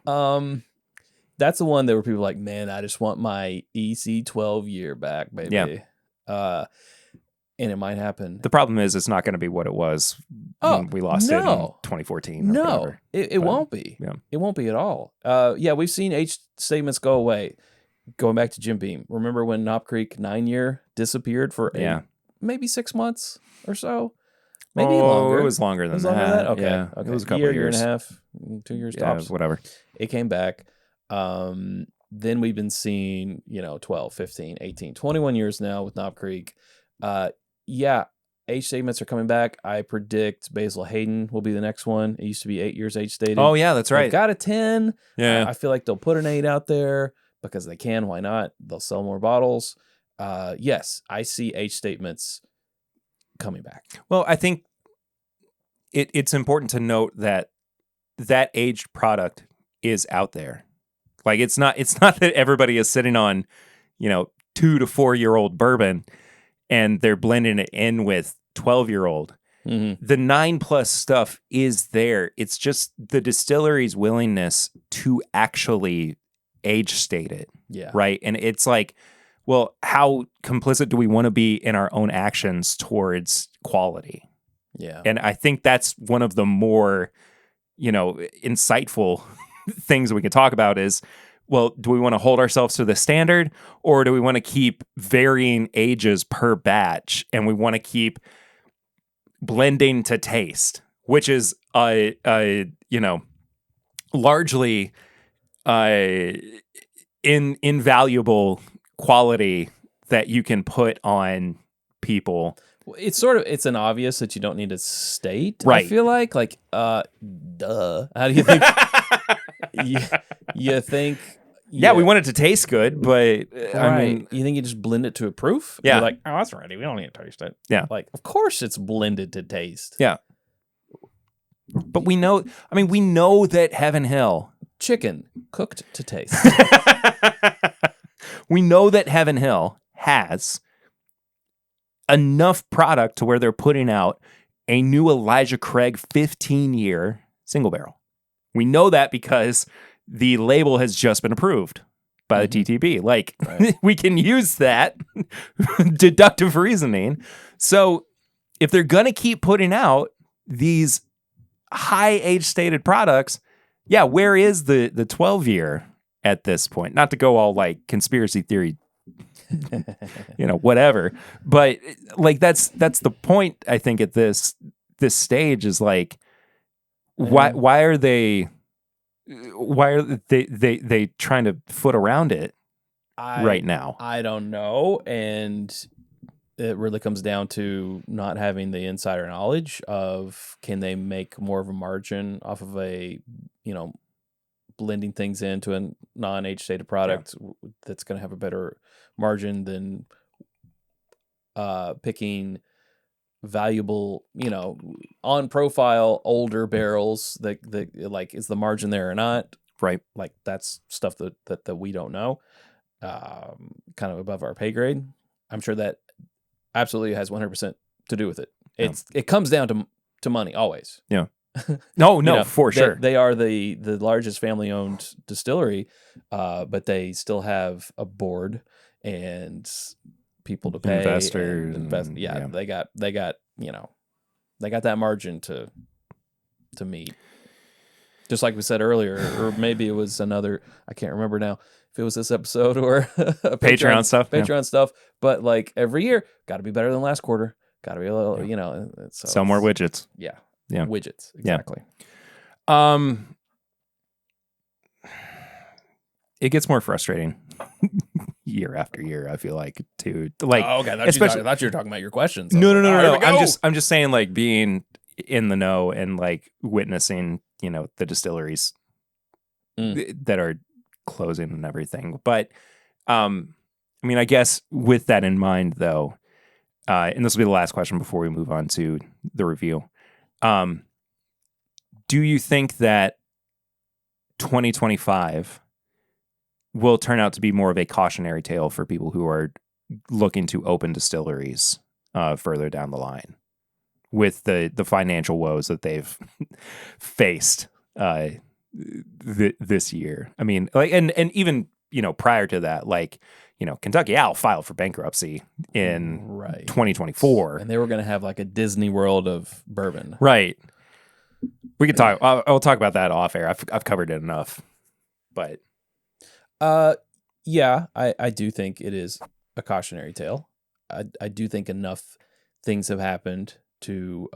That's the one that where people are like, man, I just want my EC 12 year back, baby. Yeah. And it might happen. The problem is it's not going to be what it was when we lost it in 2014. No, it won't be. Yeah. It won't be at all. We've seen age statements go away. Going back to Jim Beam. Remember when Knob Creek 9-year disappeared for maybe 6 months or so? Maybe longer. It was longer than that. Okay. Yeah. Okay. It was a couple of year years. and a half, 2 years tops. Whatever. It came back. Then we've been seeing, 12, 15, 18, 21 years now with Knob Creek. Age statements are coming back. I predict Basil Hayden will be the next one. It used to be 8 years age stated. Oh, yeah, that's right. They've got a 10. Yeah. I feel like they'll put an 8 out there because they can. Why not? They'll sell more bottles. Yes, I see age statements coming back. Well, I think it's important to note that aged product is out there. Like it's not that everybody is sitting on, 2 to 4 year old bourbon and they're blending it in with 12-year-old. Mm-hmm. The 9+ stuff is there. It's just the distillery's willingness to actually age state it. Yeah. Right. And it's like, well, how complicit do we want to be in our own actions towards quality? Yeah. And I think that's one of the more, insightful things we can talk about is, well, do we want to hold ourselves to the standard or do we want to keep varying ages per batch and we want to keep blending to taste, which is, largely invaluable quality that you can put on people. It's an obvious that you don't need to state. Right. I feel like duh. How do you think? you think? Yeah, we want it to taste good, but I mean, you think you just blend it to a proof? Yeah. You're like, oh, that's ready. We don't need to taste it. Yeah. Like, of course it's blended to taste. Yeah. But we know that Heaven Hill. Chicken cooked to taste. We know that Heaven Hill has enough product to where they're putting out a new Elijah Craig 15-year single barrel. We know that because the label has just been approved by the TTB. Like, right. We can use that deductive reasoning. So if they're going to keep putting out these high age stated products, where is the 12-year at this point? Not to go all like conspiracy theory, whatever. But like that's the point, I think, at this stage is like, why are they trying to foot around it right now? I don't know. And it really comes down to not having the insider knowledge of can they make more of a margin off of a, blending things into a non-age stated product that's going to have a better margin than picking valuable, on profile older barrels that like, is the margin there or not? Right. Like that's stuff that we don't know. Kind of above our pay grade. I'm sure that absolutely has 100% to do with it. It comes down to money always. Yeah. No, for sure. They are the largest family owned distillery, but they still have a board and people to pay, investors. They got that margin to meet. Just like we said earlier, or maybe it was another, I can't remember now if it was this episode or Patreon stuff. But like every year, got to be better than last quarter. Got to be a little, sell more widgets. Yeah. Yeah. Widgets. Exactly. Yeah. It gets more frustrating year after year, I feel like, too. Like, okay. I thought you were talking about your questions. No. I'm just saying, like, being in the know and like witnessing, the distilleries that are closing and everything. But I guess with that in mind, though, and this will be the last question before we move on to the review. Do you think that 2025 will turn out to be more of a cautionary tale for people who are looking to open distilleries further down the line with the financial woes that they've faced this year. I mean, like, and even, prior to that, like, Kentucky Owl filed for bankruptcy in 2024. And they were going to have like a Disney World of bourbon. Right. We could talk. I'll talk about that off air. I've covered it enough. But yeah, I do think it is a cautionary tale. I do think enough things have happened to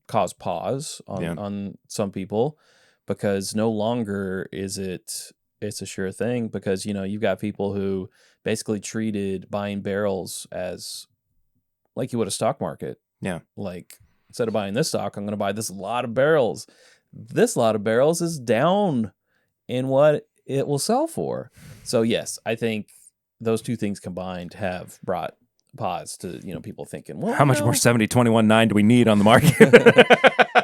cause pause on some people, because no longer is it's a sure thing, because you've got people who basically treated buying barrels as like you would a stock market. Yeah. Like, instead of buying this stock, I'm going to buy this lot of barrels. This lot of barrels is down in what it will sell for. So yes, I think those two things combined have brought pause to people thinking, well, how much more 70-21-9 do we need on the market?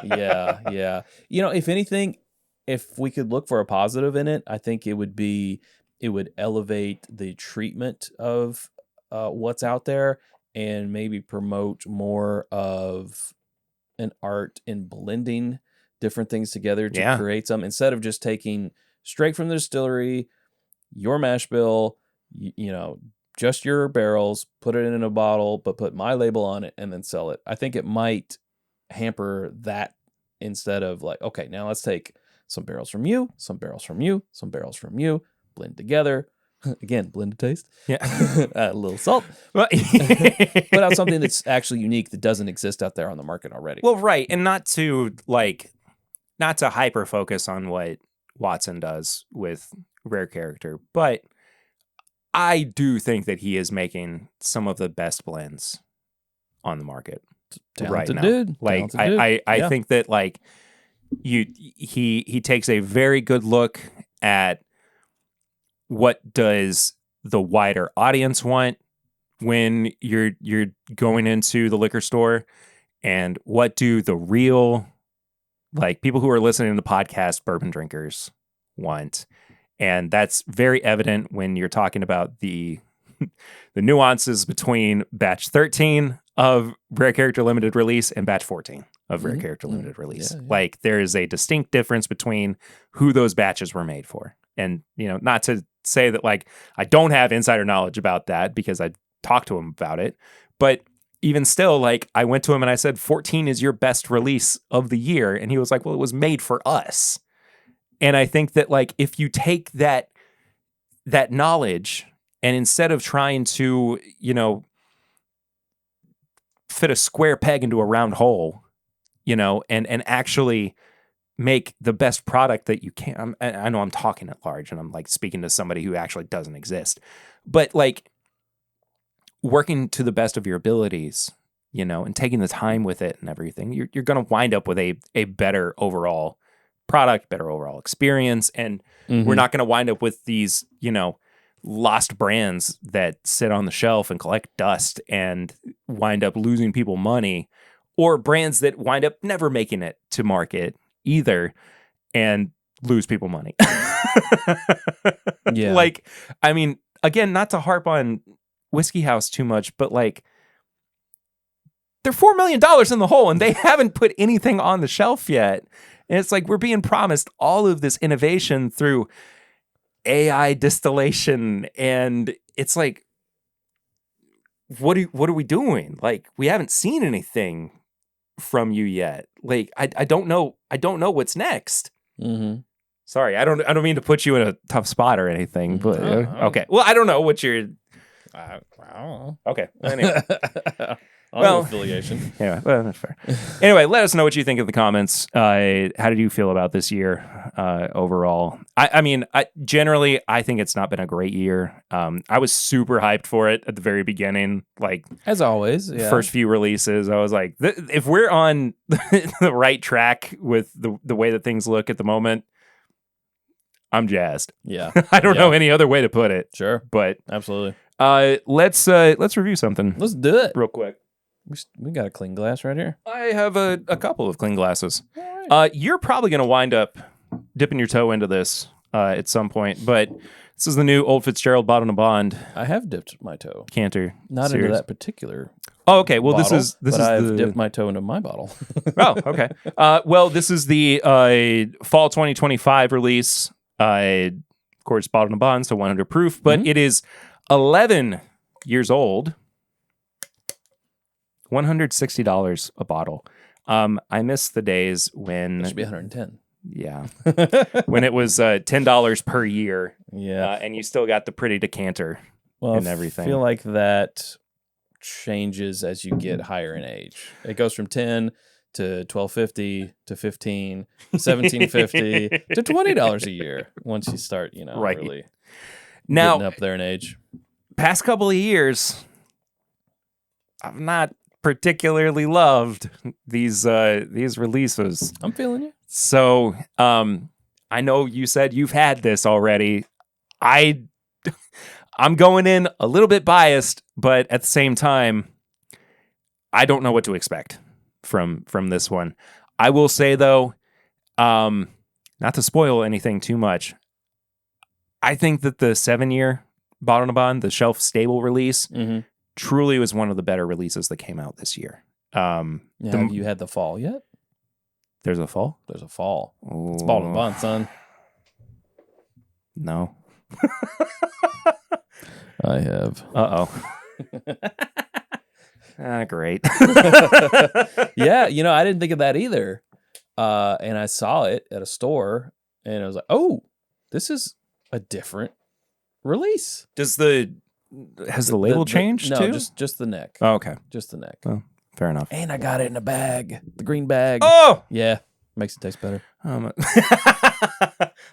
yeah. If anything, if we could look for a positive in it, I think it would elevate the treatment of what's out there, and maybe promote more of an art in blending different things together to create some, instead of just taking straight from the distillery your mash bill, just your barrels, put it in a bottle, but put my label on it and then sell it. I think it might hamper that, instead of like, okay, now let's take some barrels from you, some barrels from you, some barrels from you, blend together. Again, blended taste. Yeah. A little salt. Well, put out something that's actually unique, that doesn't exist out there on the market already. Well, right. And not to hyper focus on what Watson does with Rare Character, but I do think that he is making some of the best blends on the market right now. Dude. Like, I think that, like, he takes a very good look at what does the wider audience want when you're going into the liquor store, and what do the real, like, people who are listening to the podcast, bourbon drinkers, want. And that's very evident when you're talking about the nuances between batch 13 of Rare Character Limited Release and batch 14 of Rare Character Limited Release. Yeah. Like, there is a distinct difference between who those batches were made for. And, not to say that, like, I don't have insider knowledge about that, because I talked to him about it, but even still, like, I went to him and I said, 14 is your best release of the year. And he was like, well, it was made for us. And I think that, like, if you take that knowledge, and instead of trying to, fit a square peg into a round hole, and actually make the best product that you can. I know I'm talking at large, and I'm, like, speaking to somebody who actually doesn't exist, but, like, working to the best of your abilities, and taking the time with it and everything, you're going to wind up with a better overall product, better overall experience. And we're not going to wind up with these, lost brands that sit on the shelf and collect dust and wind up losing people money, or brands that wind up never making it to market either and lose people money. Yeah. Like, I mean, again, not to harp on Whiskey House too much, but, like, they're $4 million in the hole and they haven't put anything on the shelf yet. And it's like, we're being promised all of this innovation through AI distillation, and it's like, what are we doing? Like, we haven't seen anything from you yet. Like, I don't know what's next. Mm-hmm. Sorry, I don't mean to put you in a tough spot or anything, but okay. Well, I don't know what you're. I don't know. Okay. Anyway. Well, affiliation. Yeah, well, that's fair. Anyway, let us know what you think in the comments. How did you feel about this year overall? I mean, generally, I think it's not been a great year. I was super hyped for it at the very beginning. Like, as always, first few releases, I was like, if we're on the right track with the way that things look at the moment, I'm jazzed. Yeah. I don't know any other way to put it. Sure. But absolutely. Let's review something. Let's do it real quick. We got a clean glass right here. I have a couple of clean glasses. Right. You're probably going to wind up dipping your toe into this at some point. But this is the new Old Fitzgerald Bottled. I have dipped my toe. Decanter Not Series. into that particular. Oh, okay. Well, bottle, this is I've dipped my toe into my bottle. Oh, okay. Well, this is the fall 2025 release. Of course, Bottled, so 100 proof, but it is 11 years old. $160 a bottle. I miss the days when It should be 110. Yeah, when it was $10 per year. Yeah, and you still got the pretty decanter and everything. I feel like that changes as you get higher in age. It goes from 10 to $12.50 to 15, $17.50 to $20 a year once you start, really now getting up there in age. Past couple of years, I've not particularly loved these releases. I'm feeling you. So, I know you said you've had this already. I'm going in a little bit biased, but at the same time, I don't know what to expect from this one. I will say though, not to spoil anything too much, I think that the 7-year Bottled, the shelf stable release, truly was one of the better releases that came out this year. Have you had the fall yet? There's a fall? There's a fall. Ooh. It's Bottled, son. No. I have. Great. Yeah, I didn't think of that either. And I saw it at a store, and I was like, oh, this is a different release. Has the label changed no, too? just the neck. Oh, okay. Just the neck. Oh, fair enough. And I got it in a bag. The green bag. Oh! Yeah. Makes it taste better. I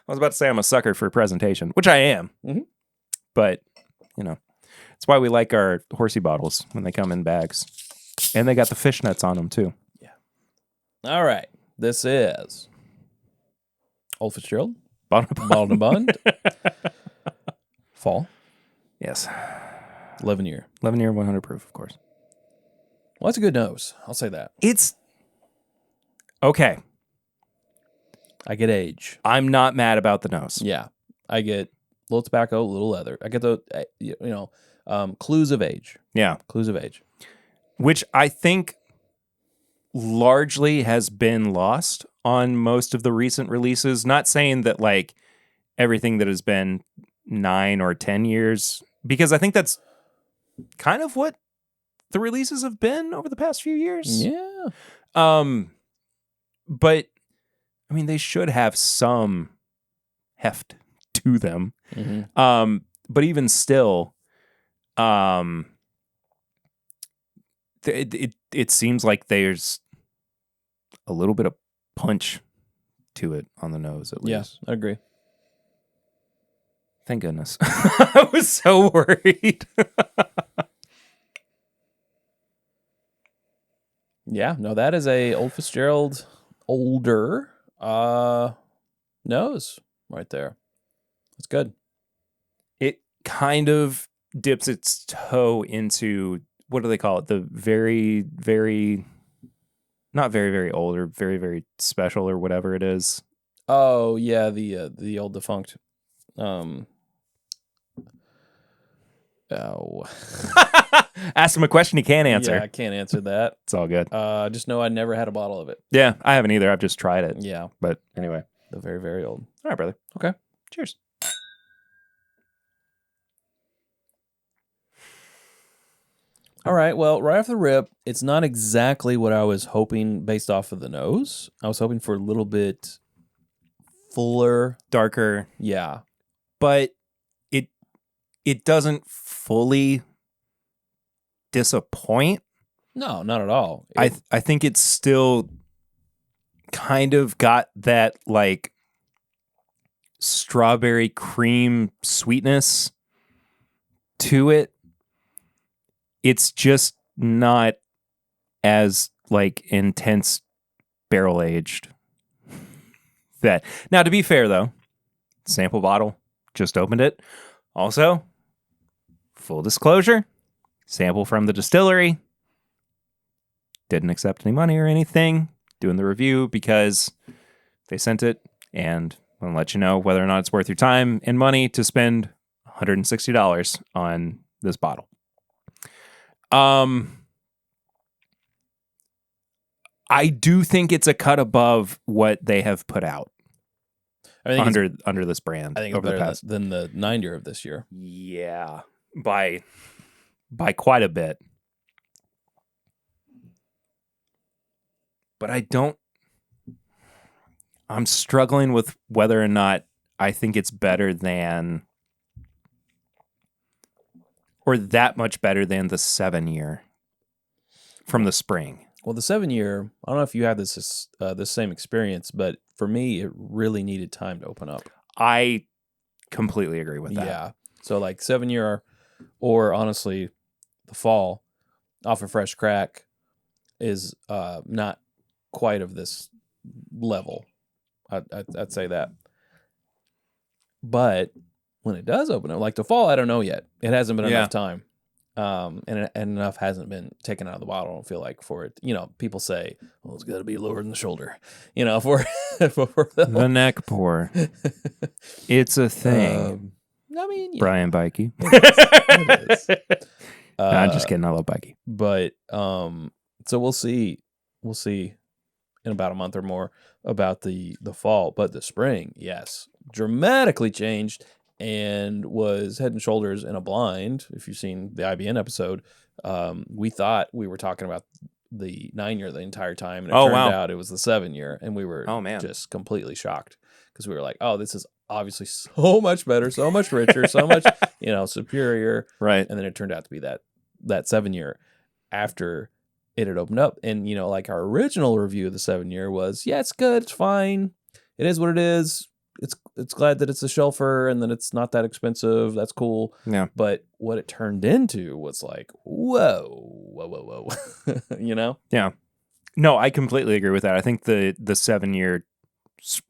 was about to say I'm a sucker for presentation, which I am. But, it's why we like our horsey bottles when they come in bags. And they got the fishnets on them, too. Yeah. All right. This is Old Fitzgerald. Bottled. Fall. Yes. 11 year. 11 year, 100 proof, of course. Well, that's a good nose. I'll say that. It's okay. I get age. I'm not mad about the nose. Yeah. I get a little tobacco, a little leather. I get the, clues of age. Yeah. Clues of age. Which I think largely has been lost on most of the recent releases. Not saying that like everything that has been 9 or 10 years, because I think that's kind of what the releases have been over the past few years. Yeah. But I mean, they should have some heft to them. But even still, it seems like there's a little bit of punch to it on the nose, at least. Yeah, I agree. Thank goodness. I was so worried. Yeah, no, that is a Old Fitzgerald older nose right there. It's good. It kind of dips its toe into, what do they call it? The very, very, not very, very old or very, very special or whatever it is. Oh, yeah, the old defunct. Oh. Ask him a question he can't answer. Yeah, I can't answer that. It's all good. Just know I never had a bottle of it. Yeah, I haven't either. I've just tried it. Yeah. But anyway. The very, very old. All right, brother. Okay. Cheers. All right. Well, right off the rip, it's not exactly what I was hoping based off of the nose. I was hoping for a little bit fuller. Darker. Yeah. But it doesn't fully disappoint. No, not at all. I think it's still kind of got that like strawberry cream sweetness to it. It's just not as like intense barrel aged. That now, to be fair though, sample bottle, just opened it. Also, full disclosure, sample from the distillery. Didn't accept any money or anything. Doing the review because they sent it, and and let you know whether or not it's worth your time and money to spend $160 on this bottle. I do think it's a cut above what they have put out under this brand. I think it's better than the 9-year of this year. Yeah, by quite a bit. But I'm struggling with whether or not I think it's better than, or that much better than the 7-year from the spring. Well, the 7-year, I don't know if you had this same experience, but for me, it really needed time to open up. I completely agree with that. Yeah. So like 7-year, or honestly, the fall off a fresh crack is not quite of this level. I'd say that. But when it does open up, like the fall, I don't know yet. It hasn't been enough time. And enough hasn't been taken out of the bottle. I don't feel like for it. People say, well, it's got to be lower than the shoulder. For the neck pour. It's a thing. I mean, Brian Bikey. It is. No, I'm just kidding. I love Bikey. But so we'll see. We'll see in about a month or more about the fall. But the spring, yes, dramatically changed. And was head and shoulders in a blind. If you've seen the IBN episode, we thought we were talking about the 9-year the entire time, and it turned out it was the 7-year, and we were just completely shocked because we were like, "Oh, this is obviously so much better, so much richer, so much superior." Right. And then it turned out to be that 7-year after it had opened up, and like our original review of the 7-year was, "Yeah, it's good, it's fine, it is what it is." It's glad that it's a shelfer and that it's not that expensive. That's cool. Yeah. But what it turned into was like, whoa. Yeah. No, I completely agree with that. I think the 7-year,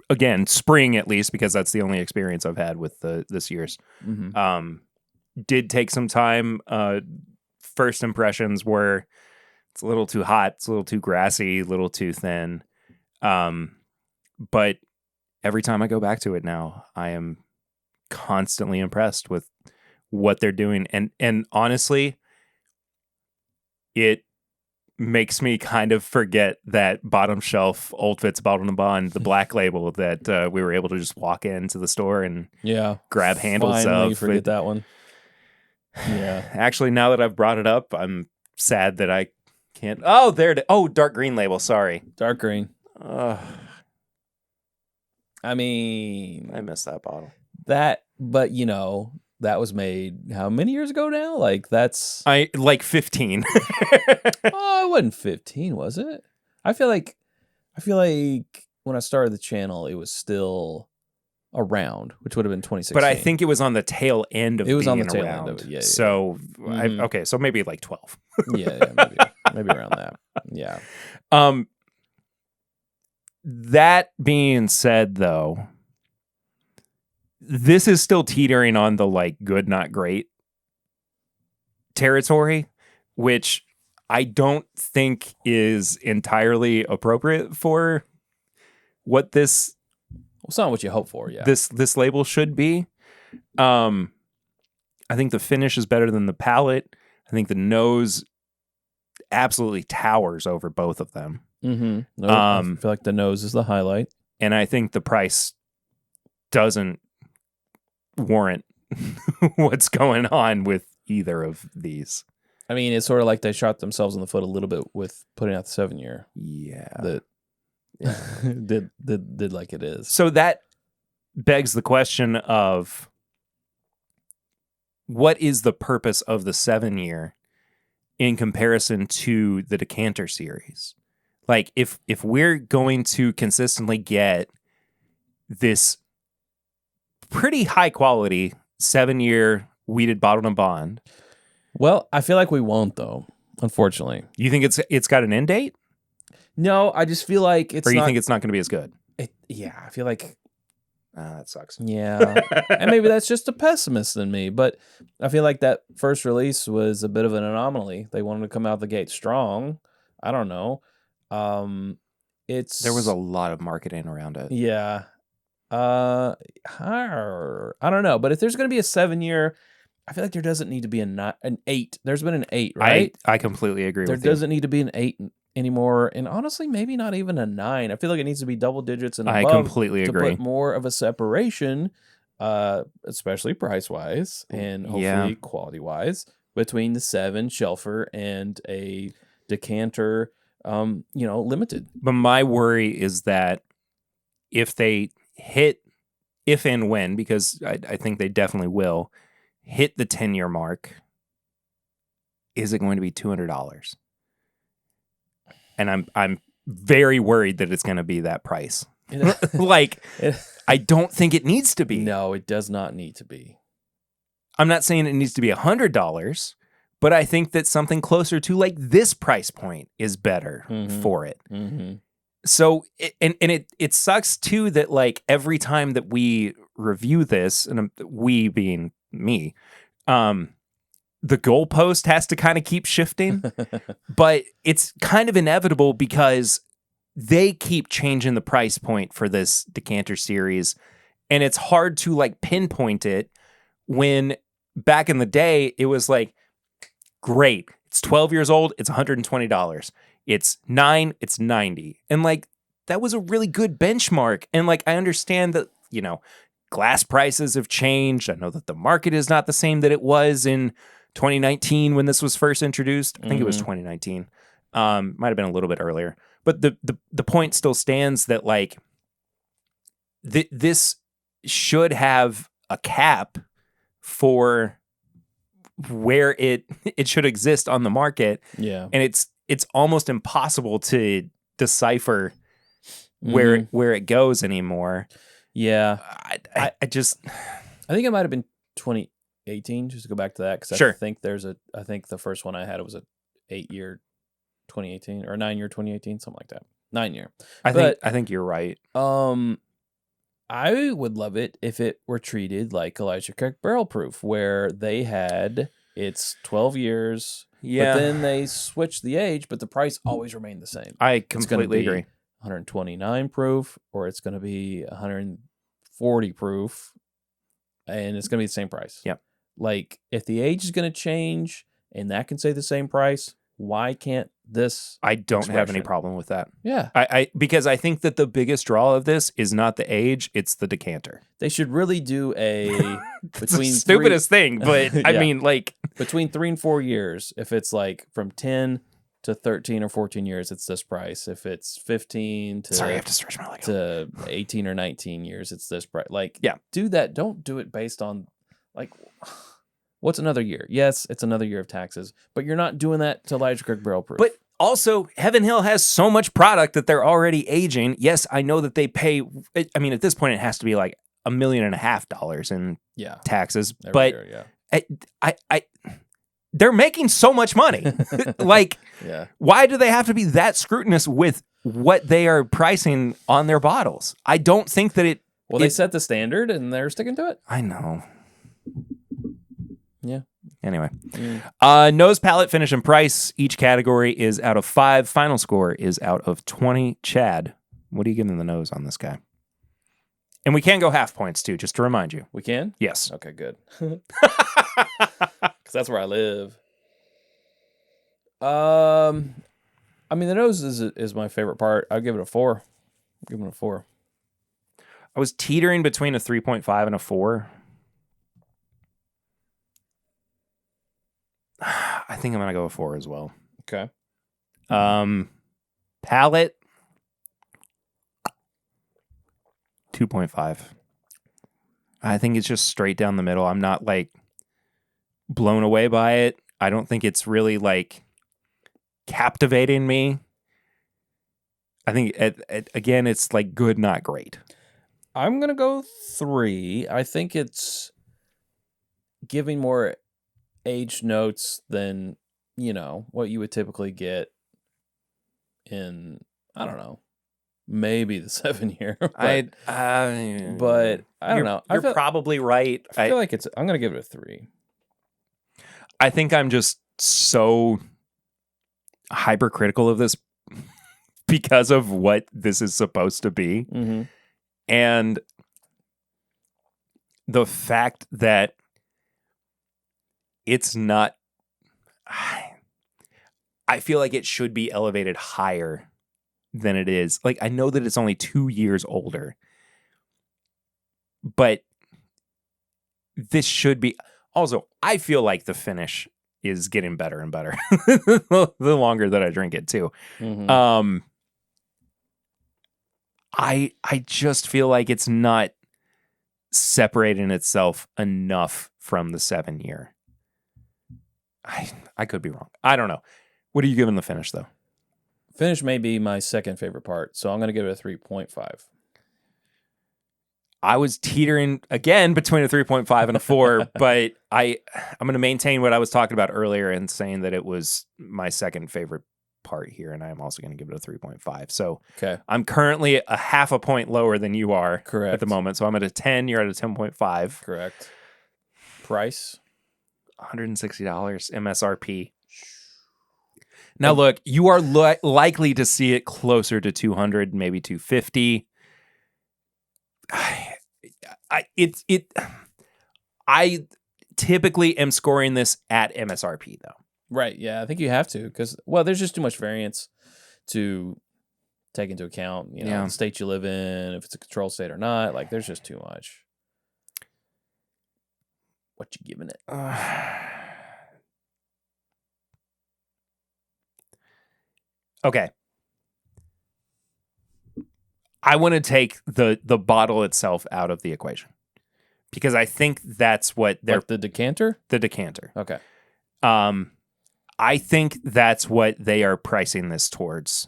again, spring at least, because that's the only experience I've had with this year's, did take some time. First impressions were it's a little too hot, it's a little too grassy, a little too thin. But every time I go back to it now, I am constantly impressed with what they're doing. And honestly, it makes me kind of forget that bottom shelf Old Fitzgerald Bottled, the black label that we were able to just walk into the store and grab handles of. Forget that one. Yeah. Actually, now that I've brought it up, I'm sad that I can't. Oh, there it is. Oh, dark green label. Sorry. Dark green. I mean, I missed that bottle. But that was made how many years ago now? Like that's like 15. Oh, it wasn't 15, was it? I feel like when I started the channel, it was still around, which would have been 2016. But I think it was on the tail end of it. Was on the tail end of it. Yeah. So so maybe like 12. maybe around that. Yeah. That being said, though, this is still teetering on the like good, not great territory, which I don't think is entirely appropriate for what this. It's not what you hope for. Yeah. This label should be. I think the finish is better than the palate. I think the nose absolutely towers over both of them. Mm-hmm. I feel like the nose is the highlight. And I think the price doesn't warrant what's going on with either of these. I mean, it's sort of like they shot themselves in the foot a little bit with putting out the 7-year. Yeah. Did like it is. So that begs the question of what is the purpose of the 7-year in comparison to the Decanter Series? Like, if we're going to consistently get this pretty high quality 7-year weeded bottled and bond, well, I feel like we won't, though. Unfortunately, you think it's got an end date? No, I just feel like it's. Or you think it's not going to be as good? I feel like that sucks. Yeah, and maybe that's just a pessimist in me, but I feel like that first release was a bit of an anomaly. They wanted to come out the gate strong. I don't know. There was a lot of marketing around it. Yeah. I don't know, but if there's going to be a 7-year, I feel like there doesn't need to be an 8. There's been an 8, right? I completely agree with you. There doesn't need to be an 8 anymore, and honestly, maybe not even a 9. I feel like it needs to be double digits and above. I completely agree. To put more of a separation, especially price-wise and hopefully quality-wise, between the 7 Shelfer and a Decanter, limited. But my worry is that if they hit, if and when, because I think they definitely will, hit the 10-year mark, is it going to be $200? And I'm very worried that it's going to be that price. I don't think it needs to be. No, it does not need to be. I'm not saying it needs to be $100, but I think that something closer to like this price point is better for it. Mm-hmm. So, it sucks too that like every time that we review this, and we being me, the goalpost has to kind of keep shifting, but it's kind of inevitable because they keep changing the price point for this Decanter Series, and it's hard to like pinpoint it when back in the day it was like, great, it's 12 years old, it's $120. It's 9, it's 90. And like, that was a really good benchmark. And like, I understand that, glass prices have changed. I know that the market is not the same that it was in 2019 when this was first introduced. I think it was 2019. Might have been a little bit earlier. But the point still stands that like, this should have a cap for where it should exist on the market. Yeah. And it's almost impossible to decipher where it goes anymore. Yeah. I think it might have been 2018, just to go back to that, because I think I think the first one I had, it was a 8-year 2018 or 9-year 2018, something like that. 9-year. I think you're right. I would love it if it were treated like Elijah Craig Barrel Proof, where they had it's 12 years, but then they switched the age, but the price always remained the same. I completely agree. 129 proof, or it's going to be 140 proof, and it's going to be the same price. Yeah. Like, if the age is going to change and that can say the same price, why can't this? I don't have any problem with that. Yeah. Because I think that the biggest draw of this is not the age, it's the decanter. They should really do a between the stupidest thing, but I mean, like between 3 and 4 years. If it's like from 10 to 13 or 14 years, it's this price. If it's 15 to I have to stretch my leg to 18 or 19 years, it's this price. Like, yeah, do that. Don't do it based on like, what's another year? Yes, it's another year of taxes, but you're not doing that to Elijah Craig Barrel Proof. But also, Heaven Hill has so much product that they're already aging. Yes, I know that they pay. I mean, at this point, it has to be like $1.5 million in taxes. But year, they're making so much money. Like, why do they have to be that scrutinous with what they are pricing on their bottles? I don't think that it. Well, they set the standard and they're sticking to it. I know. Yeah. Anyway, nose, palate, finish, and price. Each category is out of 5. Final score is out of 20. Chad, what are you giving the nose on this guy? And we can go half points too, just to remind you. We can? Yes. Okay, good. Because that's where I live. I mean, the nose is my favorite part. I'll give it a 4. Give it a 4. I was teetering between a 3.5 and a 4. I think I'm going to go with 4 as well. Okay. Palate, 2.5. I think it's just straight down the middle. I'm not like blown away by it. I don't think it's really like captivating me. I think again, it's like good, not great. I'm going to go 3. I think it's giving more aged notes than, what you would typically get in, I don't know, maybe the 7-year. But I don't know. You're probably right. I feel like I'm going to give it a 3. I think I'm just so hypercritical of this because of what this is supposed to be. Mm-hmm. And the fact that it's not, I feel like it should be elevated higher than it is. Like, I know that it's only 2 years older, but this should be. Also, I feel like the finish is getting better and better the longer that I drink it too. Mm-hmm. I just feel like it's not separating itself enough from the 7-year. I could be wrong. I don't know. What are you giving the finish though? Finish may be my second favorite part, so I'm going to give it a 3.5. I was teetering again between a 3.5 and a 4, but I'm going to maintain what I was talking about earlier and saying that it was my second favorite part here, and I'm also going to give it a 3.5. So okay. I'm currently a half a point lower than you are correct at the moment. So I'm at a 10, you're at a 10.5. Correct. Price? $160 MSRP. Now look, you are likely to see it closer to 200, maybe 250. I typically am scoring this at MSRP though. Right. Yeah, I think you have to because there's just too much variance to take into account. You know, the state you live in, if it's a controlled state or not. Like, there's just too much. What you giving it? Okay. I want to take the bottle itself out of the equation because I think that's what they're the decanter. The decanter. Okay. I think that's what they are pricing this towards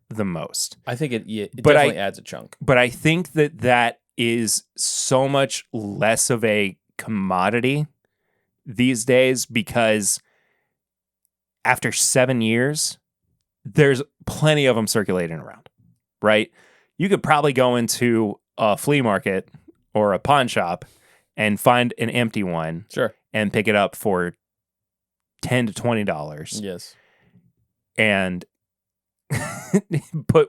the most. I think it definitely adds a chunk. But I think that is so much less of a commodity these days because after 7 years, there's plenty of them circulating around, right? You could probably go into a flea market or a pawn shop and find an empty one. Sure. And pick it up for $10 to $20. Yes. And put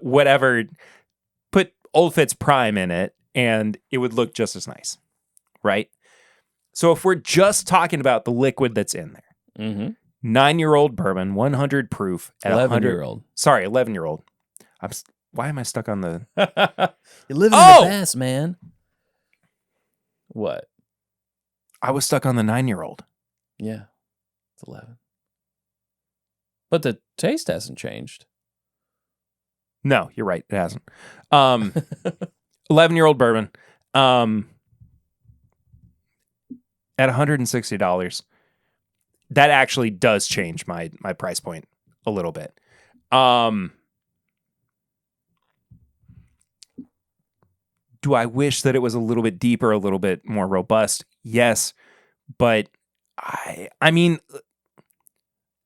Old Fitz Prime in it and it would look just as nice, right? So if we're just talking about the liquid that's in there, 9-year-old bourbon, 100 proof, at 11-year-old. Sorry, 11-year-old. Why am I stuck on the? You're living in the past, man. What? I was stuck on the 9-year-old. Yeah, it's 11. But the taste hasn't changed. No, you're right. It hasn't. 11-year-old bourbon. At $160. That actually does change my price point a little bit. Do I wish that it was a little bit deeper, a little bit more robust? Yes, but I mean,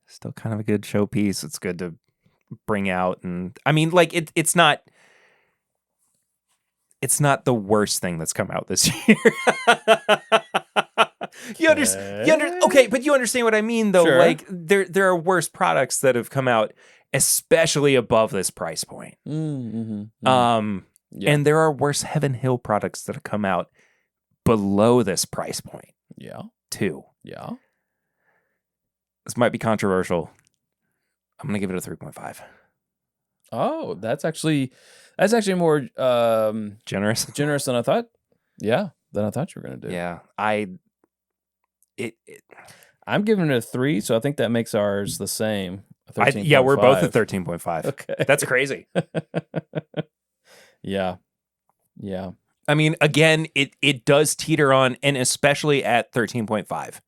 still kind of a good showpiece. It's good to bring out, and I mean, like it's not the worst thing that's come out this year. Okay, but you understand what I mean, though. Sure. Like there are worse products that have come out, especially above this price point. Yeah. And there are worse Heaven Hill products that have come out below this price point. Yeah. Too. Yeah. This might be controversial. I'm gonna give it a 3.5. Oh, that's actually more generous than I thought. Yeah, than I thought you were gonna do. Yeah, I'm giving it a 3, so I think that makes ours the same. Yeah, we're both at 13.5. Okay, that's crazy. Yeah. I mean, again, it does teeter on, and especially at 13.5,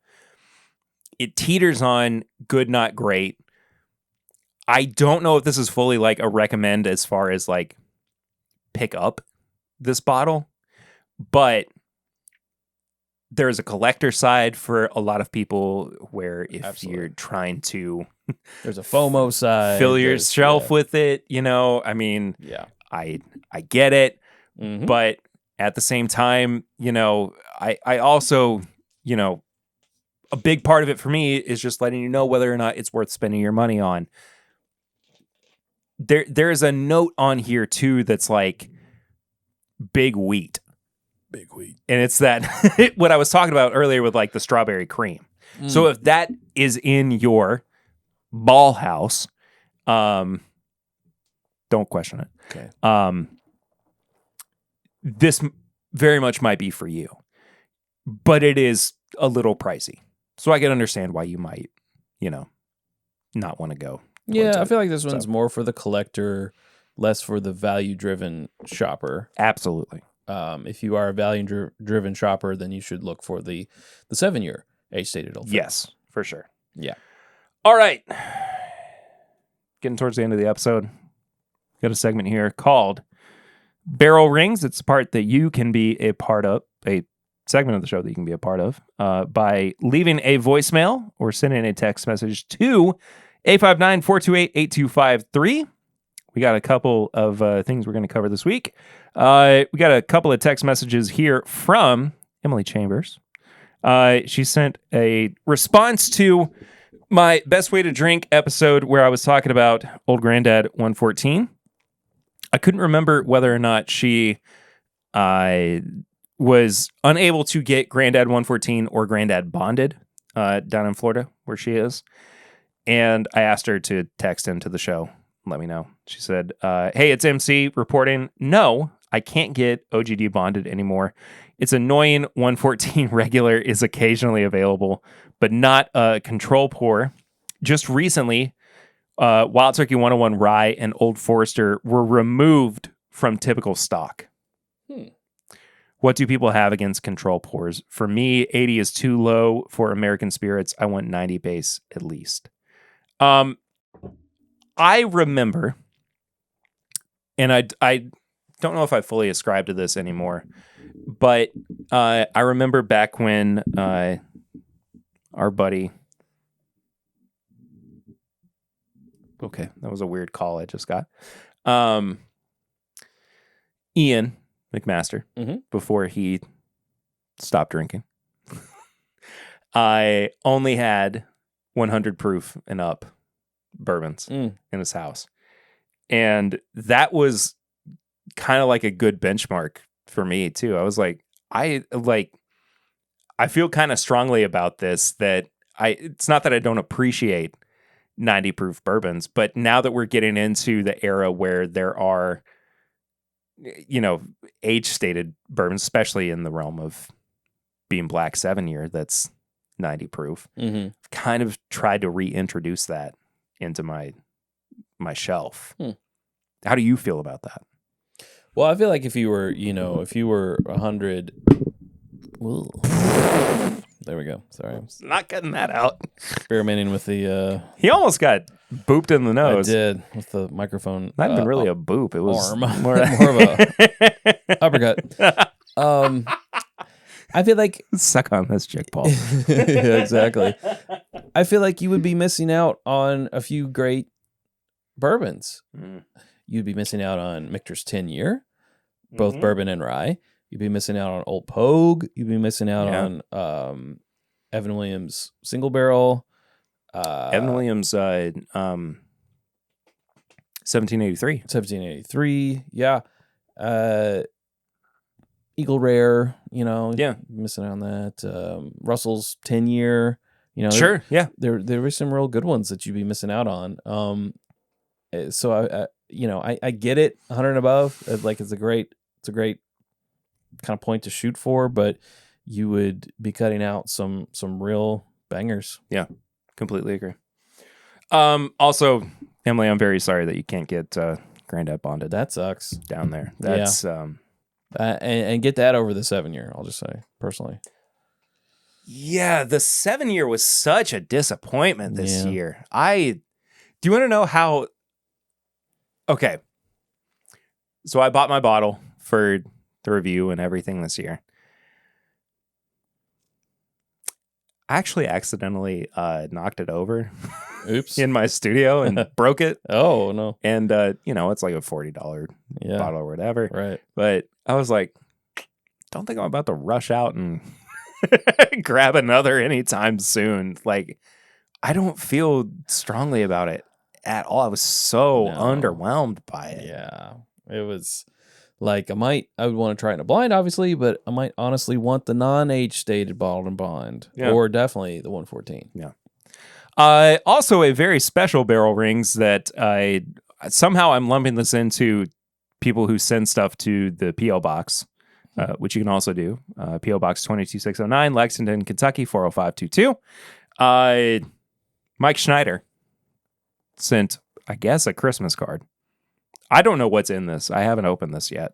it teeters on good, not great. I don't know if this is fully like a recommend as far as like pick up this bottle, but there's a collector side for a lot for where if Absolutely. you're trying to there's a FOMO side, fill your shelf with it, I mean, I get it, but at the same time, I also, a big part of it for me is just letting you know whether or not it's worth spending your money on. There's a note on here too that's like big wheat, Big wheat. And it's that what I was talking about earlier with like the strawberry cream. So if that is in your ball house, don't question it. Okay. This very much might be for you, but it is a little pricey. So I can understand why you might, not want to go. Yeah, I feel like this one's more for the collector, less for the value-driven shopper. Absolutely. If you are a value-driven shopper, then you should look for the 7-year age-stated Old Fitz. Yes, for sure. Yeah. All right. Getting towards the end of the episode. Got a segment here called Barrel Rings. It's the part that you can be a part of, a segment of the show that you can be a part of by leaving a voicemail or sending a text message to 859-428-8253. We got a couple of things we're going to cover this week. We got a couple of text messages here from Emily Chambers. She sent a response to my Best Way to Drink episode where I was talking about Old Granddad 114. I couldn't remember whether or not she was unable to get Granddad 114 or Granddad Bonded down in Florida where she is. And I asked her to text into the show. Let me know. She said, hey, it's MC reporting. No, I can't get OGD Bonded anymore. It's annoying. 114 regular is occasionally available, but not a control pour. Just recently, Wild Turkey 101 Rye and Old Forester were removed from typical stock. What do people have against control pours? For me, 80 is too low for American spirits. I want 90 base at least. I remember, and I don't know if I fully ascribe to this anymore, but I remember back when our buddy... Okay, that was a weird call I just got. Ian McMaster, before he stopped drinking, I only had 100 proof and up bourbons in his house. And that was kind of like a good benchmark for me too. I was like, I feel kind of strongly about this, that it's not that I don't appreciate 90 proof bourbons, but now that we're getting into the era where there are, age stated bourbons, especially in the realm of being black 7-year, that's 90 proof. I've kind of tried to reintroduce that into my shelf. How do you feel about that? Well, I feel like if you were 100, there we go. Sorry, I'm not cutting that out. Experimenting with the. He almost got booped in the nose. I did with the microphone. Not even really a boop. It was arm. more of a uppercut. I feel like suck on this, Jake Paul. Yeah, exactly. I feel like you would be missing out on a few great bourbons. You'd be missing out on Michter's 10-year, both bourbon and rye. You'd be missing out on Old Pogue. You'd be missing out on Evan Williams single barrel. Evan Williams, 1783. 1783, yeah. Eagle Rare, missing out on that. Russell's 10-year, sure, yeah. There were some real good ones that you'd be missing out on. So I get it, 100 and above. It's a great kind of point to shoot for, but you would be cutting out some real bangers. Yeah, completely agree. Also, Emily, I'm very sorry that you can't get Granddad Bonded. That sucks down there. That's and get that over the 7-year. I'll just say personally. Yeah, the 7-year was such a disappointment this year. Do you want to know how? Okay, so I bought my bottle for the review and everything this year. I actually accidentally knocked it over. Oops. In my studio and broke it. Oh, no. And, it's like a $40 bottle or whatever. Right. But I was like, don't think I'm about to rush out and grab another anytime soon. Like, I don't feel strongly about it at all. I was so underwhelmed by it. Yeah. It was Like I would want to try it in a blind, obviously, but I might honestly want the non-age stated bottled and bond, or definitely the 114. Yeah. Also, a very special barrel rings that somehow I'm lumping this into people who send stuff to the P.O. Box, which you can also do. P.O. Box 22609, Lexington, Kentucky 40522. Mike Schneider sent, I guess, a Christmas card. I don't know what's in this. I haven't opened this yet.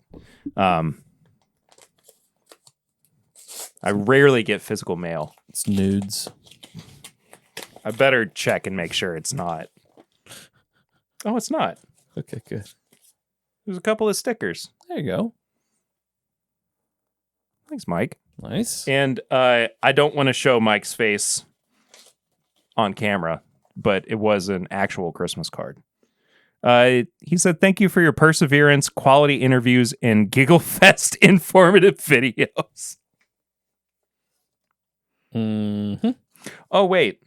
I rarely get physical mail. It's nudes. I better check and make sure it's not. Oh, it's not. Okay, good. There's a couple of stickers. There you go. Thanks, Mike. Nice. And I don't want to show Mike's face on camera, but it was an actual Christmas card. He said, "Thank you for your perseverance, quality interviews, and Giggle Fest informative videos." Mm-hmm. Oh, wait.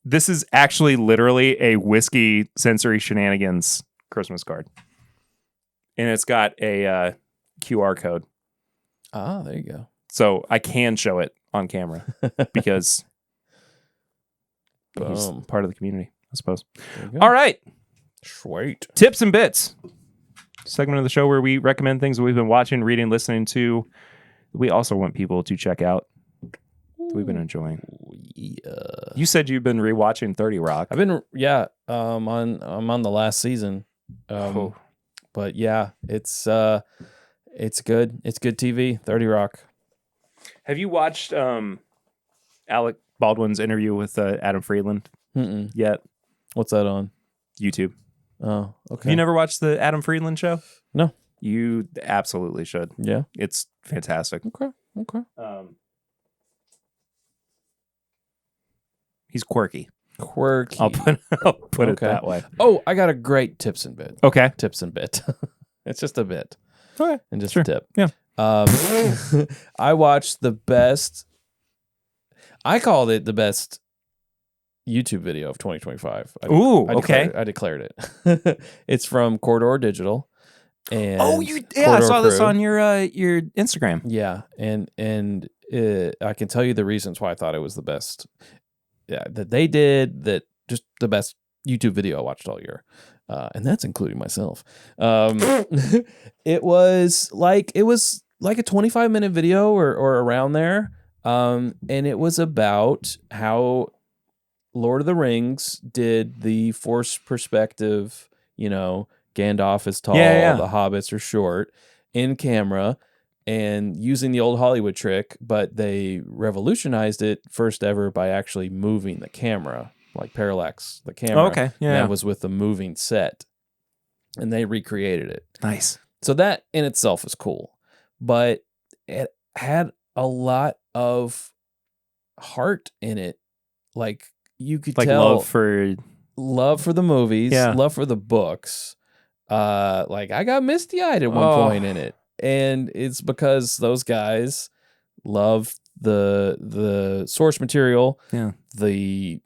This is actually literally a Whiskey Sensory Shenanigans Christmas card. And it's got a QR code. Ah, there you go. So I can show it on camera because he's part of the community, I suppose. All right. Sweet. Tips and Bits. Segment of the show where we recommend things that we've been watching, reading, listening to. We also want people to check out that we've been enjoying. Yeah. You said you've been rewatching 30 Rock. I've been, I'm on the last season. But yeah, it's good. It's good TV. 30 Rock. Have you watched Alec Baldwin's interview with Adam Friedland yet? What's that on? YouTube. Oh, okay. Have you never watched the Adam Friedland show? No. You absolutely should. Yeah. It's fantastic. Okay. He's quirky. Quirky. I'll put it that way. Oh, I got a great tips and bit. Okay. Tips and bit. It's just a bit. Okay. And just a tip. Yeah. I watched the best. I called it the best YouTube video of 2025. I declared it. It's from Corridor Digital. And I saw this on your Instagram. Yeah, and I can tell you the reasons why I thought it was the best. Yeah, that they did that. Just the best YouTube video I watched all year, and that's including myself. It was like a 25-minute video or around there, and it was about how Lord of the Rings did the Force perspective. You know, Gandalf is tall, the hobbits are short in camera, and using the old Hollywood trick, but they revolutionized it first ever by actually moving the camera, like parallax the camera. Oh, okay. Yeah. And that was with the moving set. And they recreated it. Nice. So that in itself is cool. But it had a lot of heart in it. Like you could tell love for the movies, love for the books. Like I got misty-eyed at one point in it. And it's because those guys love the source material, the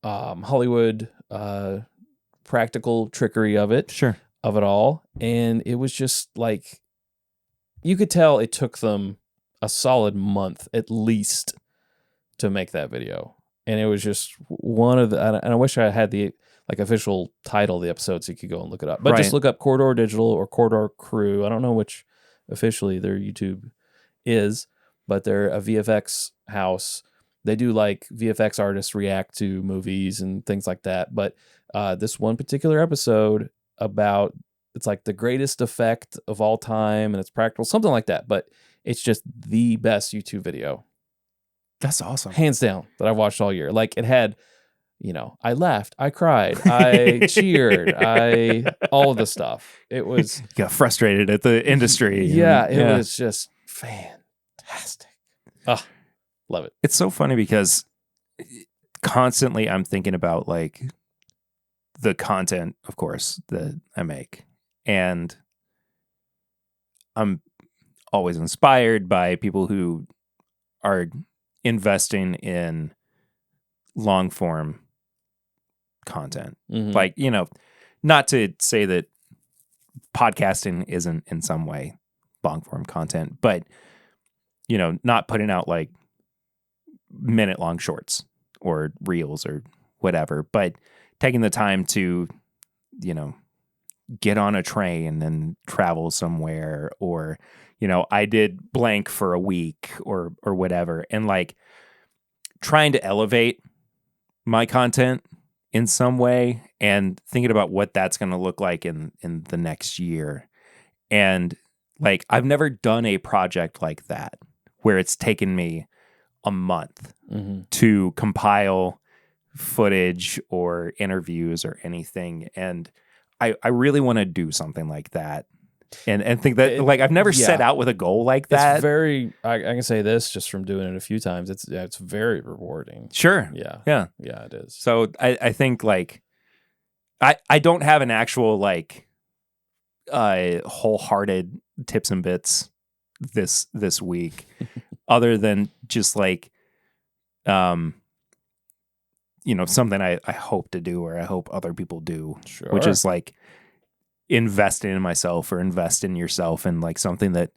Hollywood practical trickery of it, of it all, and it was just like you could tell it took them a solid month at least to make that video, and it was just one of the. And I wish I had the official title of the episode so you could go and look it up. But just look up Corridor Digital or Corridor Crew. I don't know which officially their YouTube is, but they're a VFX house. They do like VFX artists react to movies and things like that. But this one particular episode about, it's like the greatest effect of all time and it's practical, something like that. But it's just the best YouTube video. That's awesome. Hands down that I've watched all year. Like it had, I laughed, I cried, I cheered, all of the stuff. It was got frustrated at the industry. Yeah, it was just fantastic. Love it. It's so funny because constantly I'm thinking about like the content, of course, that I make. And I'm always inspired by people who are investing in long form content. Like, not to say that podcasting isn't in some way long form content, but not putting out like minute long shorts or reels or whatever, but taking the time to, get on a train and travel somewhere, or, I did blank for a week or whatever, and like trying to elevate my content in some way and thinking about what that's going to look like in the next year. And like, I've never done a project like that where it's taken me a month to compile footage or interviews or anything. And I really want to do something like that. And think that like I've never set out with a goal like that. It's very. I can say this just from doing it a few times. It's very rewarding. Sure. Yeah. It is. So I think like I don't have an actual like wholehearted tips and bits this week, other than just like something I hope to do, or I hope other people do, which is like invest in myself or invest in yourself, and like something that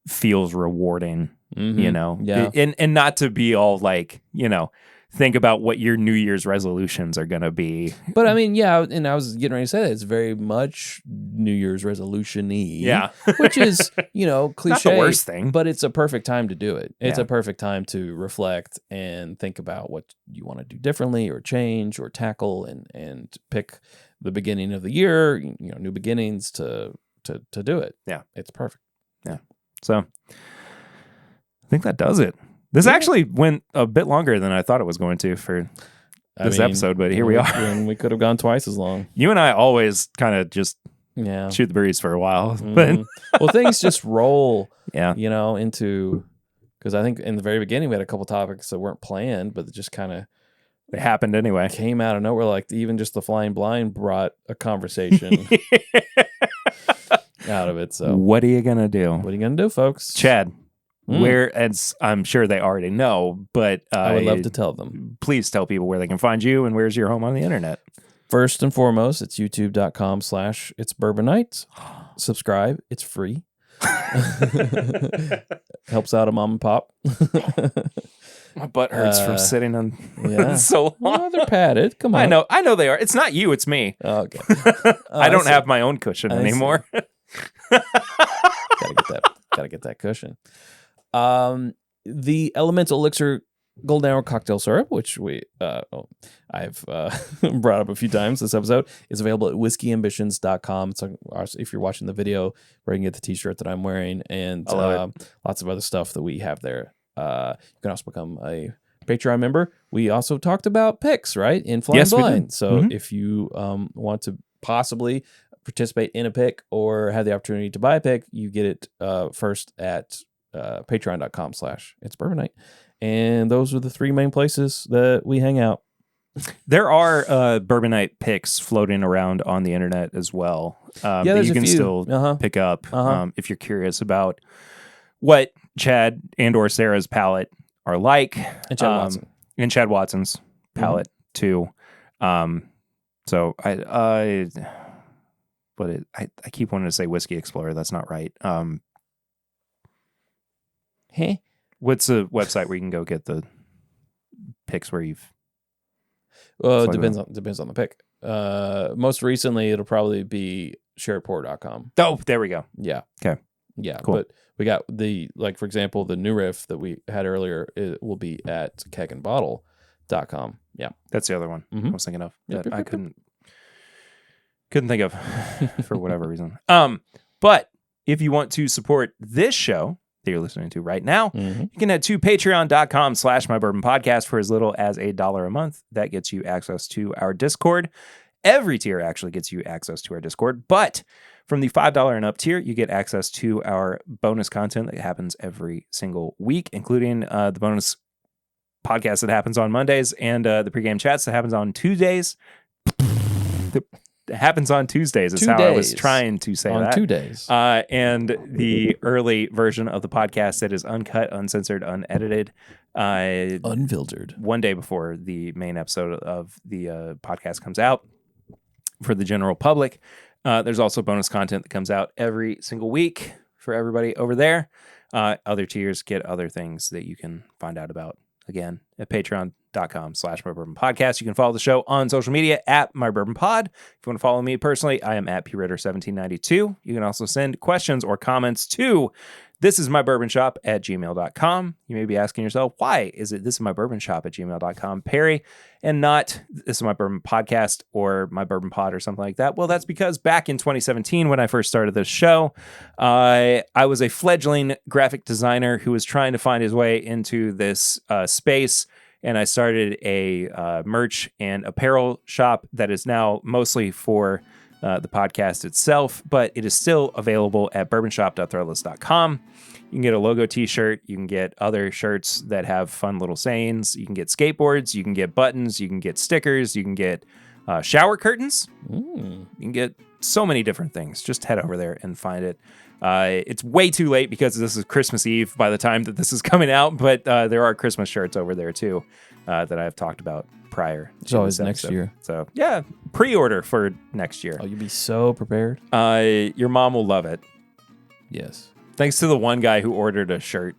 feels rewarding, and not to be all like, think about what your New Year's resolutions are going to be. But I mean, yeah, and I was getting ready to say that it's very much New Year's resolution-y. Yeah. Which is, cliche. Not the worst thing. But it's a perfect time to do it. It's a perfect time to reflect and think about what you want to do differently or change or tackle, and pick the beginning of the year, new beginnings to do it. Yeah. It's perfect. Yeah. So I think that does it. This actually went a bit longer than I thought it was going to for this episode, but here we are. And we could have gone twice as long. You and I always kind of just shoot the breeze for a while. But well, things just roll, yeah. Into, because I think in the very beginning we had a couple topics that weren't planned, but it just kind of it happened anyway. Came out of nowhere. Like even just the flying blind brought a conversation out of it. So what are you going to do? What are you going to do, folks? Chad, where, as I'm sure they already know, but I would love to tell them. Please tell people where they can find you and where's your home on the internet. First and foremost, it's youtube.com/It's Bourbon Nights. Subscribe. It's free. Helps out a mom and pop. My butt hurts from sitting on so long. Well, they're padded. Come on. I know they are. It's not you, it's me. Oh, okay. I don't have my own cushion anymore. Gotta get that cushion. The Elemental Elixir Golden Hour Cocktail Syrup, which I've brought up a few times this episode, is available at whiskeyambitions.com. So if you're watching the video, where you can get the t-shirt that I'm wearing, and lots of other stuff that we have there. You can also become a Patreon member. We also talked about picks, right? In Flying Blind. So if you want to possibly participate in a pick or have the opportunity to buy a pick, you get it first at patreon.com/It's Bourbon Night. And those are the three main places that we hang out. There are Bourbon Night picks floating around on the internet as well. That you can still pick up if you're curious about what Chad and or Sarah's palate are like. And Chad Watson. And Chad Watson's palate too. So I keep wanting to say Whiskey Explorer. That's not right. What's a website where you can go get the picks where you've... Well, it depends on the pick. Most recently, it'll probably be shareitpour.com. Oh, there we go. Yeah. Okay. Yeah, cool. But we got for example, the new riff that we had earlier, it will be at kegandbottle.com. Yeah. That's the other one I was thinking of that I couldn't think of for whatever reason. But if you want to support this show that you're listening to right now, you can head to patreon.com/mybourbonpodcast for as little as $1 a month. That gets you access to our Discord. Every tier actually gets you access to our Discord, but from the $5 and up tier, you get access to our bonus content that happens every single week, including the bonus podcast that happens on Mondays and the pregame chats that happens on Tuesdays. Happens on Tuesdays is how I was trying to say on that. 2 days. And the early version of the podcast that is uncut, uncensored, unedited. Unfiltered. One day before the main episode of the podcast comes out for the general public. There's also bonus content that comes out every single week for everybody over there. Other tiers get other things that you can find out about, again, at patreon.com/mybourbonpodcast. You can follow the show on social media at mybourbonpod. If you want to follow me personally, I am at pritter1792. You can also send questions or comments to thisismybourbonshop@gmail.com. You may be asking yourself, why is it thisismybourbonshop@gmail.com, Perry, and not This Is My Bourbon Podcast or My Bourbon Pod or something like that? Well, that's because back in 2017, when I first started this show, I was a fledgling graphic designer who was trying to find his way into this space, and I started a merch and apparel shop that is now mostly for the podcast itself, but it is still available at bourbonshop.threadless.com. You can get a logo t-shirt. You can get other shirts that have fun little sayings. You can get skateboards. You can get buttons. You can get stickers. You can get shower curtains. You can get so many different things. Just head over there and find it. It's way too late because this is Christmas Eve by the time that this is coming out, but there are Christmas shirts over there too that I've talked about prior. It's always next year. So yeah, pre-order for next year. Oh, you'll be so prepared. Your mom will love it. Yes. Thanks to the one guy who ordered a shirt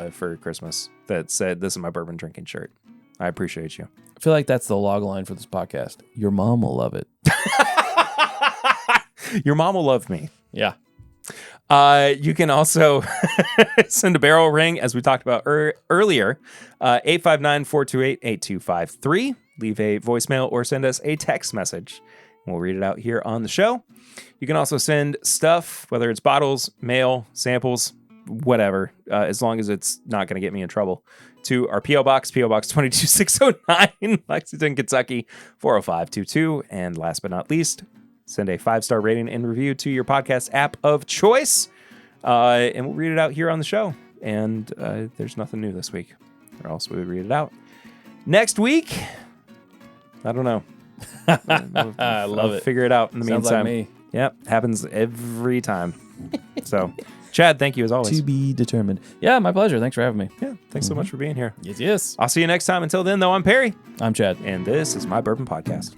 for Christmas that said, "This is my bourbon drinking shirt." I appreciate you. I feel like that's the log line for this podcast. Your mom will love it. Your mom will love me. Yeah. You can also send a barrel ring, as we talked about earlier, 859-428-8253. Leave a voicemail or send us a text message. We'll read it out here on the show. You can also send stuff, whether it's bottles, mail, samples, whatever, as long as it's not going to get me in trouble, to our P.O. Box, P.O. Box 22609, Lexington, Kentucky, 40522. And last but not least, send a 5-star rating and review to your podcast app of choice, and we'll read it out here on the show. And there's nothing new this week, or else we would read it out. Next week, I don't know. I love it. Figure it out in the Sounds meantime. like me. Yep, happens every time. So, Chad, thank you as always. To be determined. Yeah, my pleasure. Thanks for having me. Yeah, thanks so much for being here. Yes. I'll see you next time. Until then, though, I'm Perry. I'm Chad. And this is My Bourbon Podcast.